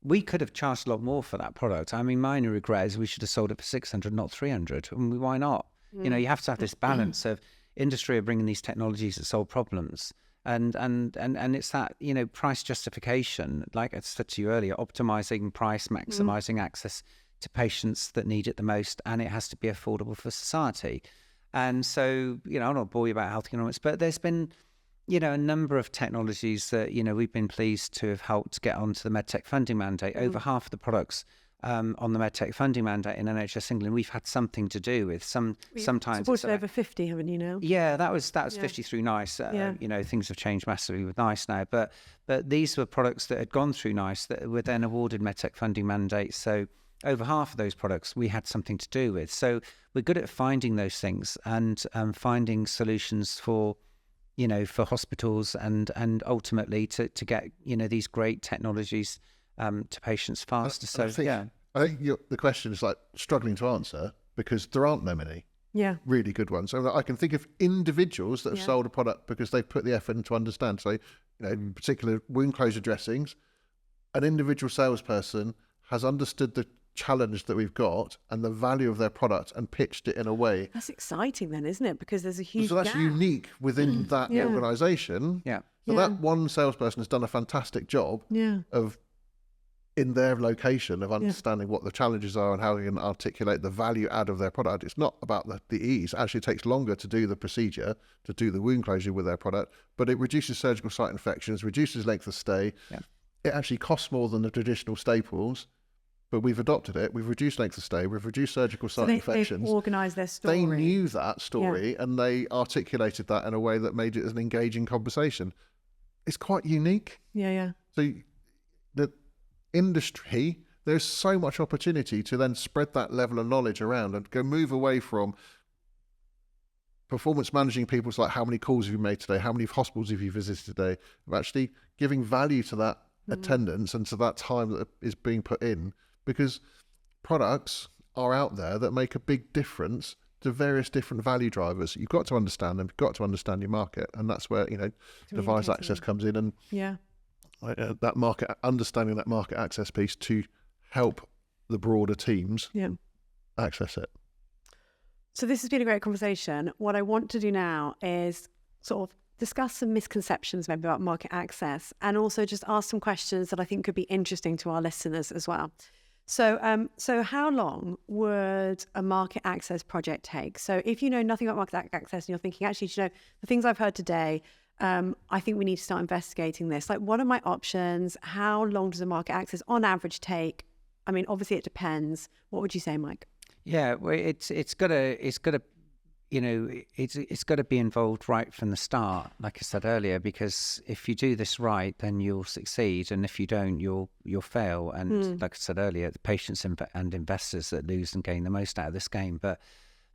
we could have charged a lot more for that product. I mean, my only regret is we should have sold it for 600, not 300. And why not? You have to have this balance of industry are bringing these technologies that solve problems. And it's that, price justification, like I said to you earlier, optimizing price, maximizing access to patients that need it the most. And it has to be affordable for society. And so, I'll not bore you about health economics, but there's been a number of technologies that, we've been pleased to have helped get onto the MedTech funding mandate. Over half of the products on the MedTech funding mandate in NHS England, we've had something to do with. Sometimes supported over 50, haven't you now? Yeah, that was 50 through NICE. Things have changed massively with NICE now. But these were products that had gone through NICE that were then awarded MedTech funding mandates. So over half of those products we had something to do with. So we're good at finding those things and finding solutions for hospitals and ultimately to get, these great technologies to patients faster. I think the question is like struggling to answer because there aren't that many really good ones. So I can think of individuals that have sold a product because they've put the effort in to understand. So, in particular wound closure dressings, an individual salesperson has understood the challenge that we've got and the value of their product and pitched it in a way that's exciting then, isn't it? Because there's a huge that's gap. unique within that organization. So that one salesperson has done a fantastic job of in their location of understanding what the challenges are and how they can articulate the value add of their product. It's not about the ease. It actually takes longer to do the procedure, to do the wound closure with their product, but it reduces surgical site infections, reduces length of stay. It actually costs more than the traditional staples, but we've adopted it. We've reduced length of stay. We've reduced surgical site infections. They've organised their story. They knew that story and they articulated that in a way that made it an engaging conversation. It's quite unique. So the industry, there's so much opportunity to then spread that level of knowledge around and go move away from performance managing people's like how many calls have you made today, how many hospitals have you visited today, of actually giving value to that attendance and to that time that is being put in. Because products are out there that make a big difference the various different value drivers. You've got to understand them. You've got to understand your market, and that's where device access comes in, and understanding that market access piece to help the broader teams access it. So this has been a great conversation. What I want to do now is sort of discuss some misconceptions maybe about market access, and also just ask some questions that I think could be interesting to our listeners as well. So how long would a market access project take? So if you know nothing about market access and you're thinking, actually, the things I've heard today, I think we need to start investigating this. Like, what are my options? How long does a market access on average take? I mean, obviously it depends. What would you say, Mike? Yeah, well, it's got to be involved right from the start, like I said earlier, because if you do this right, then you'll succeed, and if you don't, you'll fail. And like I said earlier, the patients and investors that lose and gain the most out of this game. But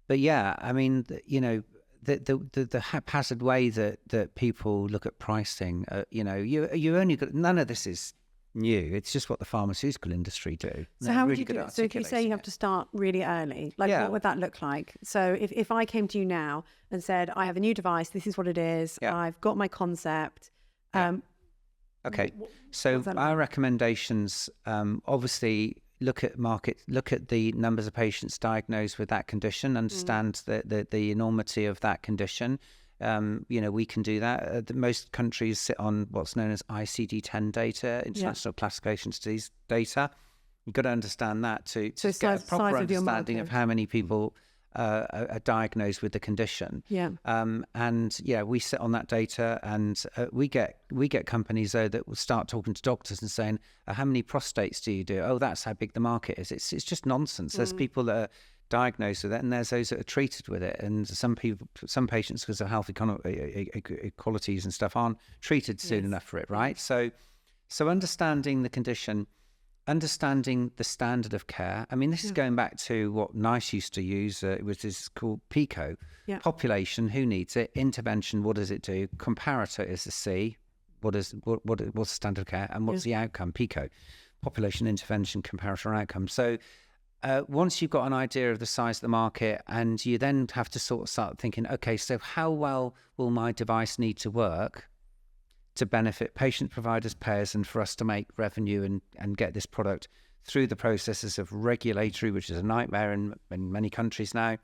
yeah, I mean, the haphazard way that people look at pricing, you only got, none of this is new. It's just what the pharmaceutical industry do. So how would you do it? So if you say you have to start really early, what would that look like? So if I came to you now and said, I have a new device, this is what it is, I've got my concept. Okay. So our recommendations, obviously, look at the numbers of patients diagnosed with that condition, understand the enormity of that condition. We can do that. Most countries sit on what's known as ICD-10 data, International Classification Disease data. You've got to understand that to get a proper understanding of how many people are diagnosed with the condition. We sit on that data, and we get companies though that will start talking to doctors and saying, how many prostates do you do? Oh, that's how big the market is. It's just nonsense. There's people that are diagnosed with it, and there's those that are treated with it, and some patients, because of health inequalities and stuff, aren't treated soon enough for it, right? So understanding the condition, understanding the standard of care. I mean, this is going back to what NICE used to use, which is called PICO. Population, who needs it? Intervention, what does it do? Comparator is the C. What's the standard of care, and what's the outcome? PICO, population, intervention, comparator, outcome. So once you've got an idea of the size of the market, and you then have to sort of start thinking, okay, so how well will my device need to work to benefit patients, providers, payers, and for us to make revenue and get this product through the processes of regulatory, which is a nightmare in many countries now,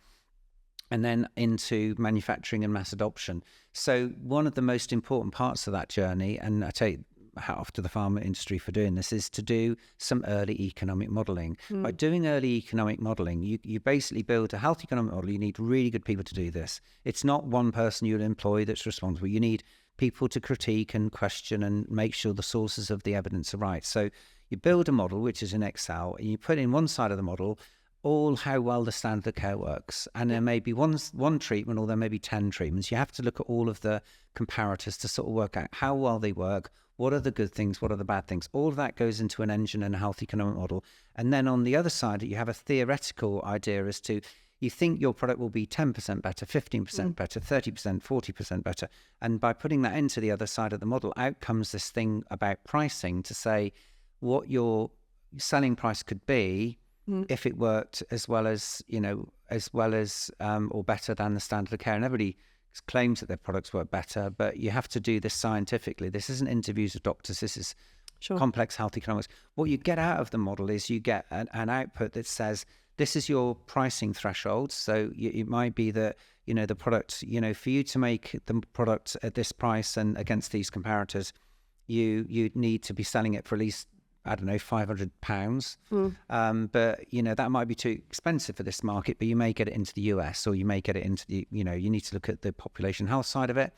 and then into manufacturing and mass adoption. So one of the most important parts of that journey, and I take hat off to the pharma industry for doing this, is to do some early economic modelling. By doing early economic modelling, you basically build a health economic model. You need really good people to do this. It's not one person you'll employ that's responsible. You need people to critique and question and make sure the sources of the evidence are right. So you build a model, which is in Excel, and you put in one side of the model all how well the standard of care works. And there may be one treatment, or there may be 10 treatments. You have to look at all of the comparators to sort of work out how well they work. What are the good things? What are the bad things? All of that goes into an engine and a health economic model. And then on the other side, you have a theoretical idea as to, you think your product will be 10% better, 15% better, 30%, 40% better. And by putting that into the other side of the model, out comes this thing about pricing to say what your selling price could be if it worked as well as or better than the standard of care. And everybody claims that their products work better, but you have to do this scientifically. This isn't interviews with doctors. This is complex health economics. What you get out of the model is you get an output that says, this is your pricing threshold. So it might be that, the product, for you to make the product at this price and against these comparators, you need to be selling it for at least, I don't know, £500. But, that might be too expensive for this market, but you may get it into the US, or you may get it into the, you need to look at the population health side of it.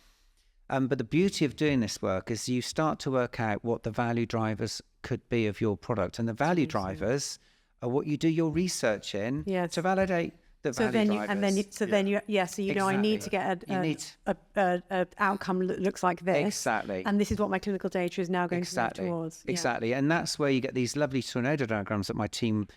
But the beauty of doing this work is you start to work out what the value drivers could be of your product. And the value drivers are what you do your research in to validate the value drivers. So I need to get a outcome that looks like this. Exactly. And this is what my clinical data is now going to move towards. Exactly. And that's where you get these lovely tornado diagrams that my team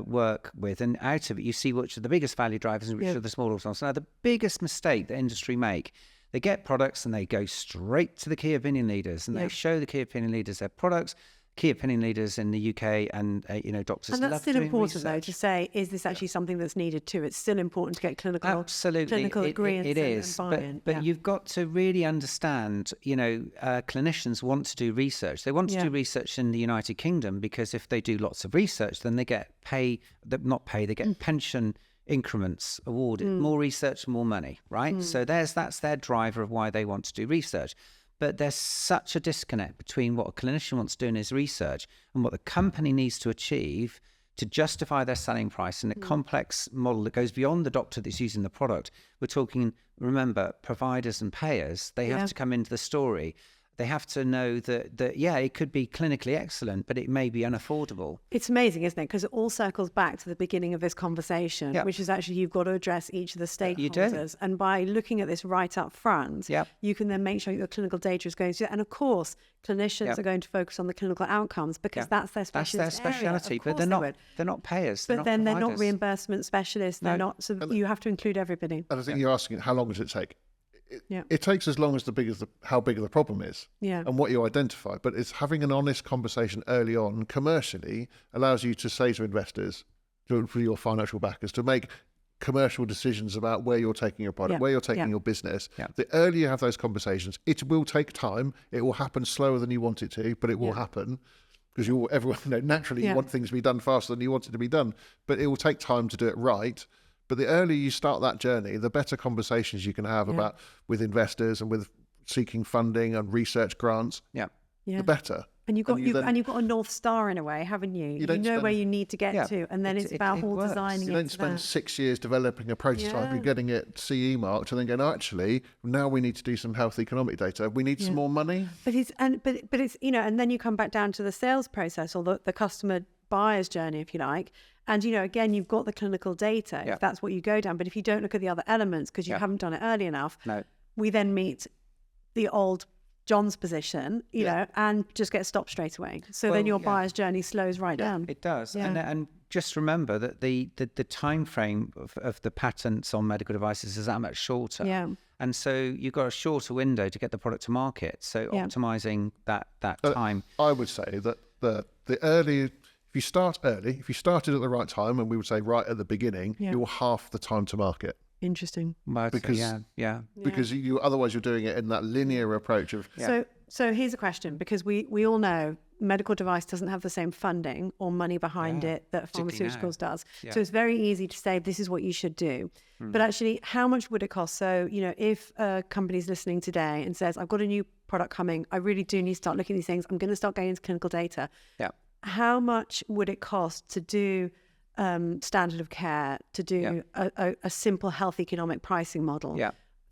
work with. And out of it, you see which are the biggest value drivers and which are the smaller ones. Now, the biggest mistake the industry make, they get products and they go straight to the key opinion leaders, and they show the key opinion leaders their products, key opinion leaders in the UK and doctors. And that's love still doing important, though, research. to say, is this actually something that's needed too? It's still important to get clinical Absolutely, agreement. it is. And buy-in. But you've got to really understand, clinicians want to do research. They want to do research in the United Kingdom because if they do lots of research, then they get they get pension increments awarded. More research, more money, right? So that's their driver of why they want to do research. But there's such a disconnect between what a clinician wants to do in his research and what the company needs to achieve to justify their selling price in a complex model that goes beyond the doctor that's using the product. We're talking, remember, providers and payers. They have to come into the story. They have to know that it could be clinically excellent, but it may be unaffordable. It's amazing, isn't it? Because it all circles back to the beginning of this conversation, which is actually you've got to address each of the stakeholders. You do. And by looking at this right up front, you can then make sure your clinical data is going to... And of course, clinicians are going to focus on the clinical outcomes because that's their specialty. That's their speciality, but they're not payers. But then they're not providers. reimbursement specialists. They're not. So you have to include everybody. And I think you're asking, how long does it take? It takes as long as how big the problem is and what you identify. But it's having an honest conversation early on commercially allows you to say to investors, for your financial backers, to make commercial decisions about where you're taking your product, where you're taking your business. The earlier you have those conversations, it will take time. It will happen slower than you want it to, but it will happen. Because everyone naturally you want things to be done faster than you want it to be done, but it will take time to do it right. But the earlier you start that journey, the better conversations you can have about with investors and with seeking funding and research grants. The better. And you've got a North Star in a way, haven't you? You know where you need to get to, and then it's about designing it. You don't spend 6 years developing a prototype and getting it CE marked, and then going, actually, now we need to do some health economic data. We need some more money. But it's and then you come back down to the sales process or the customer buyer's journey, if you like. And, again, you've got the clinical data, if that's what you go down. But if you don't look at the other elements because you haven't done it early enough, we then meet the old John's position, and just get stopped straight away. So then your buyer's journey slows down. It does. And just remember that the time frame of the patents on medical devices is that much shorter. And so you've got a shorter window to get the product to market. So optimizing that time. I would say that the early... If you start early, if you started at the right time, and we would say right at the beginning, you're half the time to market. Interesting. Because otherwise you're doing it in that linear approach of. So here's a question, because we all know medical device doesn't have the same funding or money behind it that pharmaceuticals does. So it's very easy to say this is what you should do. But actually, how much would it cost? So, if a company's listening today and says, I've got a new product coming, I really do need to start looking at these things, I'm going to start going into clinical data. How much would it cost to do standard of care, to do a simple health economic pricing model?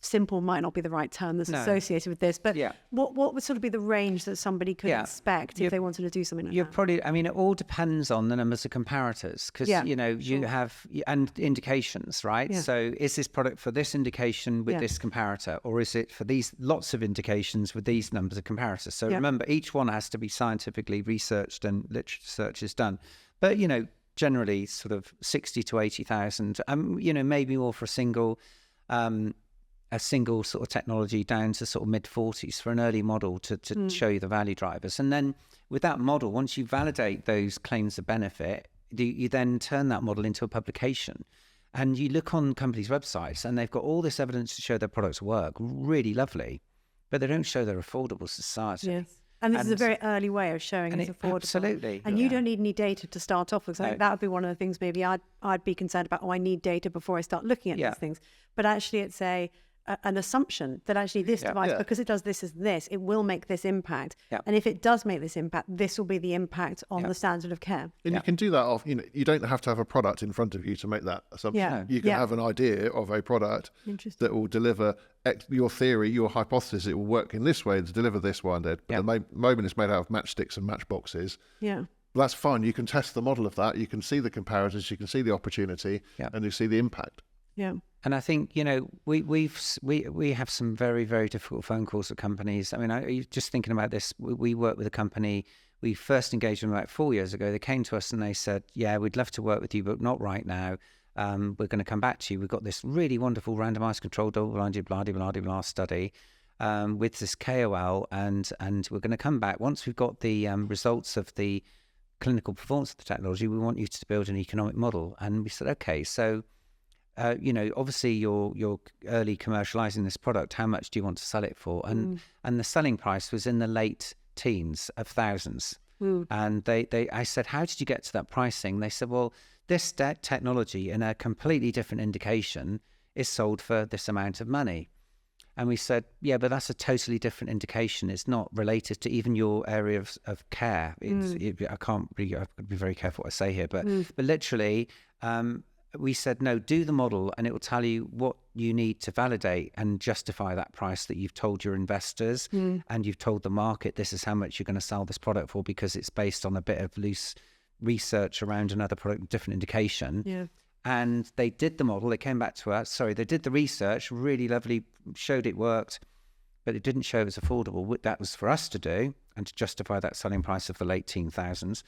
Simple might not be the right term that's associated with this, but what would sort of be the range that somebody could expect if they wanted to do something like that? It all depends on the numbers of comparators because, you have and indications, right? So is this product for this indication with this comparator, or is it for these lots of indications with these numbers of comparators? So remember, each one has to be scientifically researched and literature search is done. But, generally sort of 60 to 80,000, maybe more for a single sort of technology down to sort of mid-40s for an early model to show you the value drivers. And then with that model, once you validate those claims of benefit, you then turn that model into a publication. And you look on companies' websites and they've got all this evidence to show their products work, really lovely, but they don't show they're affordable to society. Yes. And this is a very early way of showing it's affordable. Absolutely. And you don't need any data to start off with. So that would be one of the things maybe I'd be concerned about. I need data before I start looking at these things. But actually it's an assumption that actually this device, because it does this as this, it will make this impact. And if it does make this impact, this will be the impact on the standard of care. And you can do that off, you don't have to have a product in front of you to make that assumption. You can have an idea of a product that will deliver your theory, your hypothesis, it will work in this way to deliver this, Y, and Z. But the moment it's made out of matchsticks and matchboxes. That's fine. You can test the model of that. You can see the comparators, you can see the opportunity, and you see the impact. And I think, we have some very, very difficult phone calls with companies. I mean, just thinking about this, we work with a company, we first engaged them about 4 years ago. They came to us and they said, we'd love to work with you, but not right now. We're going to come back to you. We've got this really wonderful randomized controlled double-blinded blah-de-blah-de-blah study. with this KOL, and we're going to come back once we've got the results of the clinical performance of the technology. We want you to build an economic model. And we said, okay, so obviously you're early commercializing this product. How much do you want to sell it for? And the selling price was in the late teens of thousands. And I said, how did you get to that pricing? They said, well, this technology in a completely different indication is sold for this amount of money. And we said, yeah, but that's a totally different indication. It's not related to even your area of care. I can't really, I've got to be very careful what I say here, but literally, we said, no, do the model and it will tell you what you need to validate and justify that price that you've told your investors and you've told the market this is how much you're going to sell this product for, because it's based on a bit of loose research around another product, different indication. Yeah. And they did the model. They came back to us. Sorry, they did the research, really lovely, showed it worked, but it didn't show it was affordable. That was for us to do and to justify that selling price of the late teen thousands.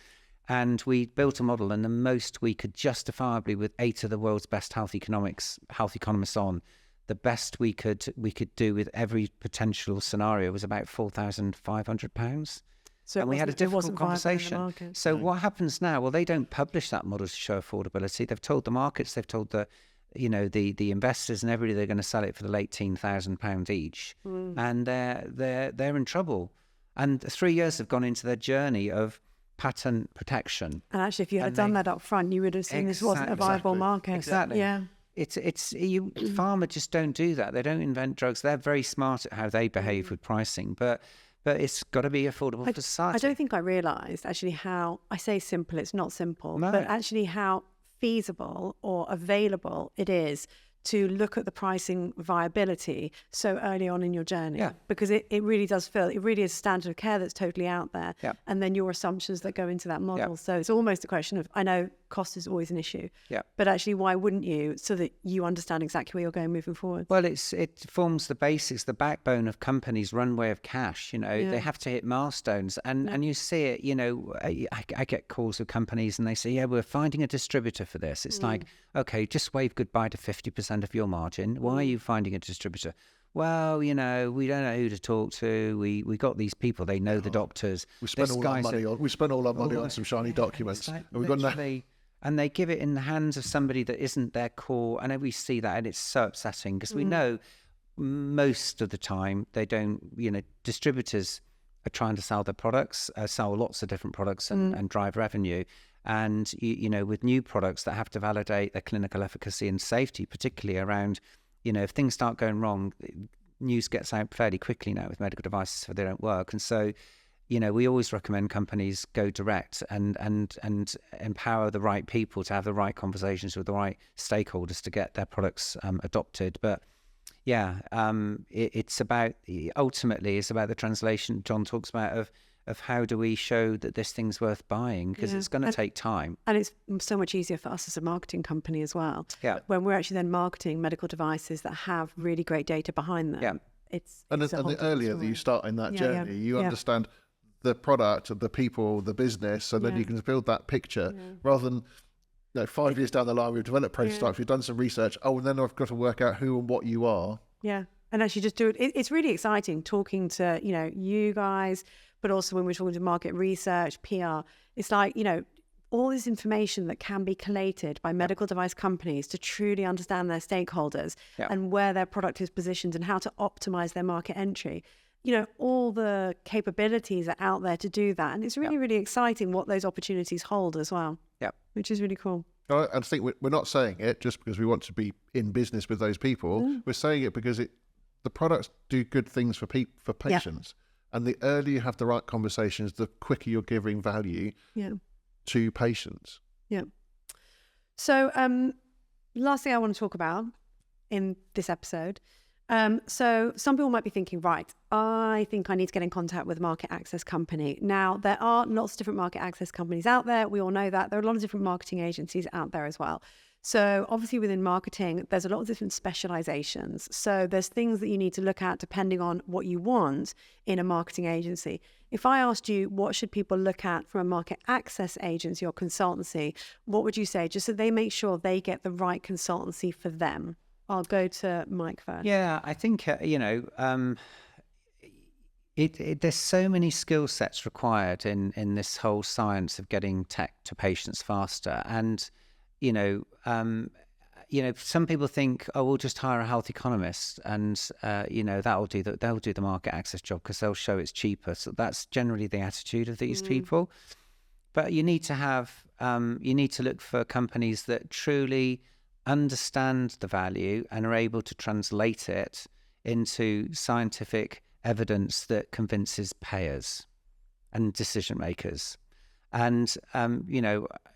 And we built a model, and the most we could justifiably, with 8 of the world's best health economists on, the best we could do with every potential scenario was about £4,500. So and we had a difficult conversation. So what happens now? Well, they don't publish that model to show affordability. They've told the markets, they've told the investors and everybody they're going to sell it for the late £18,000 each, and they're in trouble. And 3 years have gone into their journey of patent protection. And actually, if you had done that up front, you would have seen this wasn't a viable market. Exactly. Yeah. Pharma just don't do that. They don't invent drugs. They're very smart at how they behave with pricing, but it's got to be affordable for society. I don't think I realised actually how, I say simple, it's not simple, No. but actually how feasible or available it is to look at the pricing viability so early on in your journey. Yeah. Because it really does feel, it really is a standard of care that's totally out there. Yeah. And then your assumptions that go into that model. Yeah. So it's almost a question of, I know cost is always an issue, Yeah. but actually why wouldn't you, so that you understand exactly where you're going moving forward? Well, it forms the basics, the backbone of companies' runway of cash. They have to hit milestones, and you see it. I get calls with companies, and they say, "Yeah, we're finding a distributor for this." It's like, okay, just wave goodbye to 50% of your margin. Why are you finding a distributor? Well, we don't know who to talk to. We got these people; they know the doctors. We spent all our money on some shiny documents, like, and we've got no. And they give it in the hands of somebody that isn't their core. And we see that, and it's so upsetting because we know most of the time they don't, distributors are trying to sell their products, sell lots of different products and drive revenue. And, with new products that have to validate their clinical efficacy and safety, particularly around, if things start going wrong, news gets out fairly quickly now with medical devices if they don't work. And so, we always recommend companies go direct and empower the right people to have the right conversations with the right stakeholders to get their products adopted. But yeah, it's about, ultimately, it's about the translation John talks about of how do we show that this thing's worth buying, because it's going to take time. And it's so much easier for us as a marketing company as well. Yeah. When we're actually then marketing medical devices that have really great data behind them. Yeah. It's And a whole the different earlier that story. you start in that Yeah, journey, yeah, you yeah. understand the product, the people, the business, and then Yeah. you can build that picture rather than 5 years down the line, we've developed prototypes, we've done some research. Oh, and then I've got to work out who and what you are. Yeah. And actually just do it. It's really exciting talking to, you guys, but also when we're talking to market research, PR, it's like, all this information that can be collated by medical device companies to truly understand their stakeholders and where their product is positioned and how to optimize their market entry. All the capabilities are out there to do that. And it's really, really exciting what those opportunities hold as well. Yeah. Which is really cool. I think we're not saying it just because we want to be in business with those people. We're saying it because the products do good things for patients. And the earlier you have the right conversations, the quicker you're giving value to patients. Yeah. So last thing I want to talk about in this episode. So some people might be thinking, right, I think I need to get in contact with a market access company. Now, there are lots of different market access companies out there. We all know that. There are a lot of different marketing agencies out there as well. So obviously within marketing, there's a lot of different specializations. So there's things that you need to look at depending on what you want in a marketing agency. If I asked you, what should people look at from a market access agency or consultancy, what would you say? Just so they make sure they get the right consultancy for them. I'll go to Mike first. Yeah, I think, There's so many skill sets required in this whole science of getting tech to patients faster. And, some people think, oh, we'll just hire a health economist and, they'll do the market access job because they'll show it's cheaper. So that's generally the attitude of these people. But you need to look for companies that truly understand the value and are able to translate it into scientific evidence that convinces payers and decision makers. And,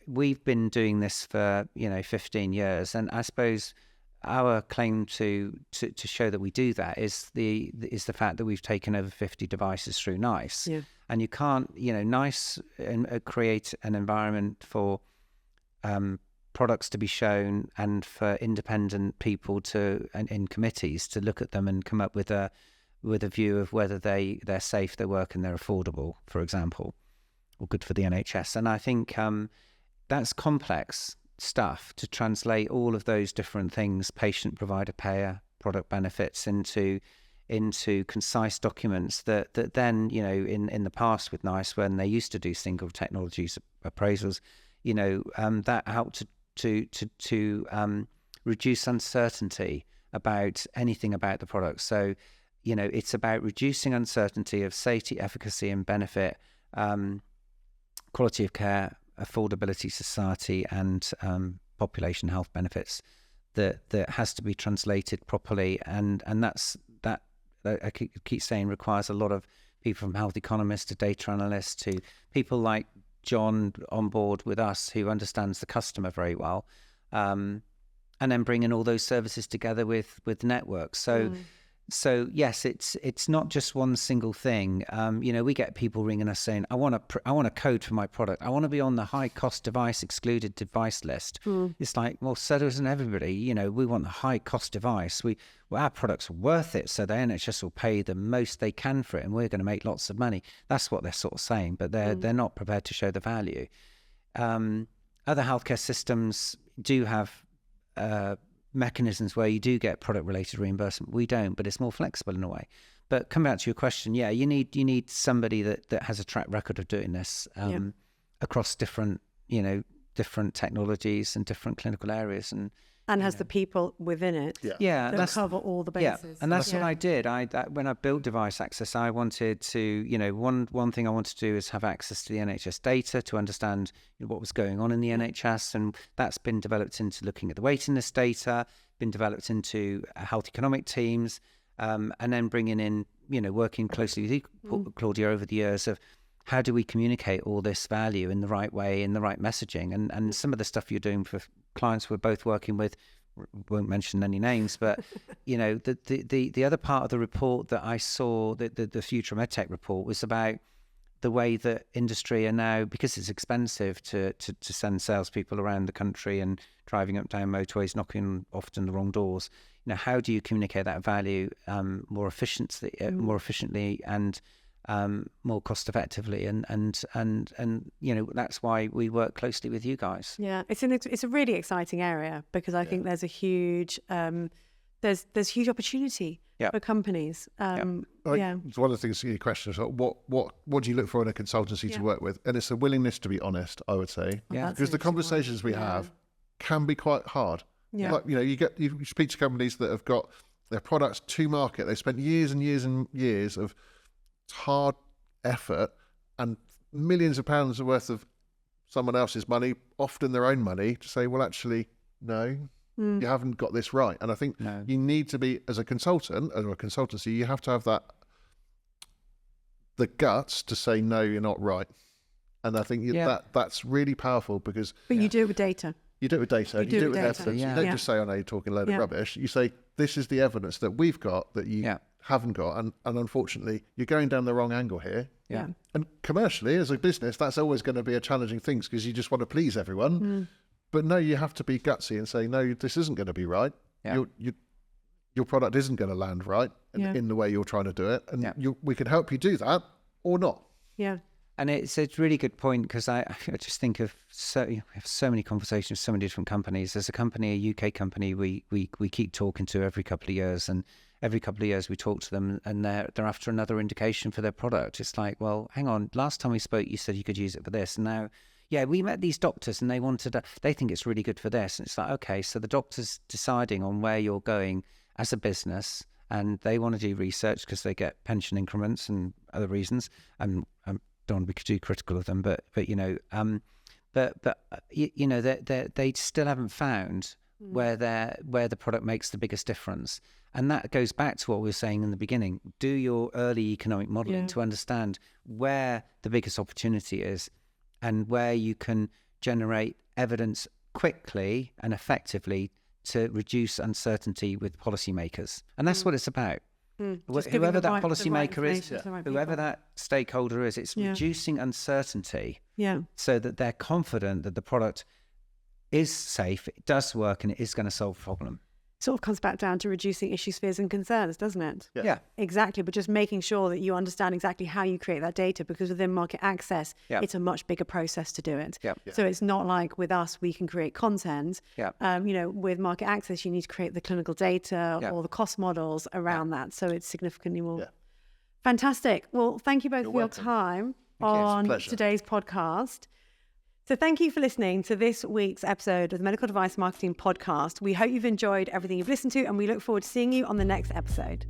we've been doing this for, 15 years. And I suppose our claim to show that we do that is the fact that we've taken over 50 devices through NICE. Yeah. And you can't, NICE create an environment for products to be shown and for independent people in committees to look at them and come up with a view of whether they're safe, they work, and they're affordable, for example, or good for the NHS. And I think that's complex stuff to translate all of those different things, patient, provider, payer, product benefits into concise documents that then, in the past with NICE, when they used to do single technologies appraisals, that helped to reduce uncertainty about anything about the product. So, it's about reducing uncertainty of safety, efficacy, and benefit, quality of care, affordability, society, and population health benefits that has to be translated properly. And that I keep saying requires a lot of people, from health economists to data analysts to people like John on board with us, who understands the customer very well, and then bringing all those services together with networks. So yes, it's not just one single thing. We get people ringing us saying, I want a code for my product. I want to be on the high cost device excluded device list. It's like, well, so doesn't everybody. We want the high cost device. Our product's worth it, so the NHS will pay the most they can for it, and we're going to make lots of money. That's what they're sort of saying, but they're not prepared to show the value. Other healthcare systems do have mechanisms where you do get product related reimbursement. We don't, but it's more flexible in a way. But come back to your question, you need somebody that has a track record of doing this across different technologies and different clinical areas, and has the people within it that cover all the bases. And that's what I did. When I built Device Access, I wanted to, one thing I wanted to do is have access to the NHS data to understand what was going on in the NHS, and that's been developed into looking at the waiting list data, been developed into health economic teams, and then bringing in, working closely with you, Claudia, over the years of how do we communicate all this value in the right way, in the right messaging, and some of the stuff you're doing for clients we're both working with, won't mention any names, but the other part of the report that I saw, the Future MedTech report, was about the way that industry are now, because it's expensive to send salespeople around the country and driving up down motorways, knocking often the wrong doors. How do you communicate that value more efficiently and more cost effectively, and that's why we work closely with you guys. It's a really exciting area, because I think there's a huge there's huge opportunity for companies. It's one of the things in your question is, what do you look for in a consultancy to work with? And it's a willingness to be honest, I would say, because the conversations we have can be quite hard. Like, you speak to companies that have got their products to market, they spent years and years and years of hard effort and millions of pounds worth of someone else's money, often their own money, to say, well, actually, no, you haven't got this right. And I think you need to be, as a consultant, or a consultancy, you have to have the guts to say, no, you're not right. And I think that's really powerful, because... But you do it with data. You do it with data. You do it with evidence. You don't just say, oh, no, you're talking a load of rubbish. You say, this is the evidence that we've got that you haven't got. And unfortunately, you're going down the wrong angle here. And commercially, as a business, that's always going to be a challenging thing, because you just want to please everyone. But no, you have to be gutsy and say, no, this isn't going to be right. Your product isn't going to land right in the way you're trying to do it. And we can help you do that or not. And it's a really good point, because I just think of we have so many conversations with so many different companies. There's a company, a UK company, we keep talking to every couple of years, and every couple of years we talk to them and they're after another indication for their product. It's like, well, hang on, last time we spoke you said you could use it for this, and now we met these doctors and they think it's really good for this. And it's like, okay, so the doctor's deciding on where you're going as a business, and they want to do research because they get pension increments and other reasons. And don't want to be too critical of them, but they still haven't found where the product makes the biggest difference. And that goes back to what we were saying in the beginning. Do your early economic modelling to understand where the biggest opportunity is and where you can generate evidence quickly and effectively to reduce uncertainty with policymakers. And that's what it's about. Whoever that policymaker is, whoever that stakeholder is, it's reducing uncertainty so that they're confident that the product is safe, it does work, and it is going to solve a problem. Sort of comes back down to reducing issues, fears and concerns, doesn't it? Yeah. Exactly, but just making sure that you understand exactly how you create that data, because within market access, it's a much bigger process to do it. So it's not like with us, we can create content. With market access, you need to create the clinical data or the cost models around that. So it's significantly more. Fantastic. Well, thank you both for your time on today's podcast. So thank you for listening to this week's episode of the Medical Device Marketing Podcast. We hope you've enjoyed everything you've listened to, and we look forward to seeing you on the next episode.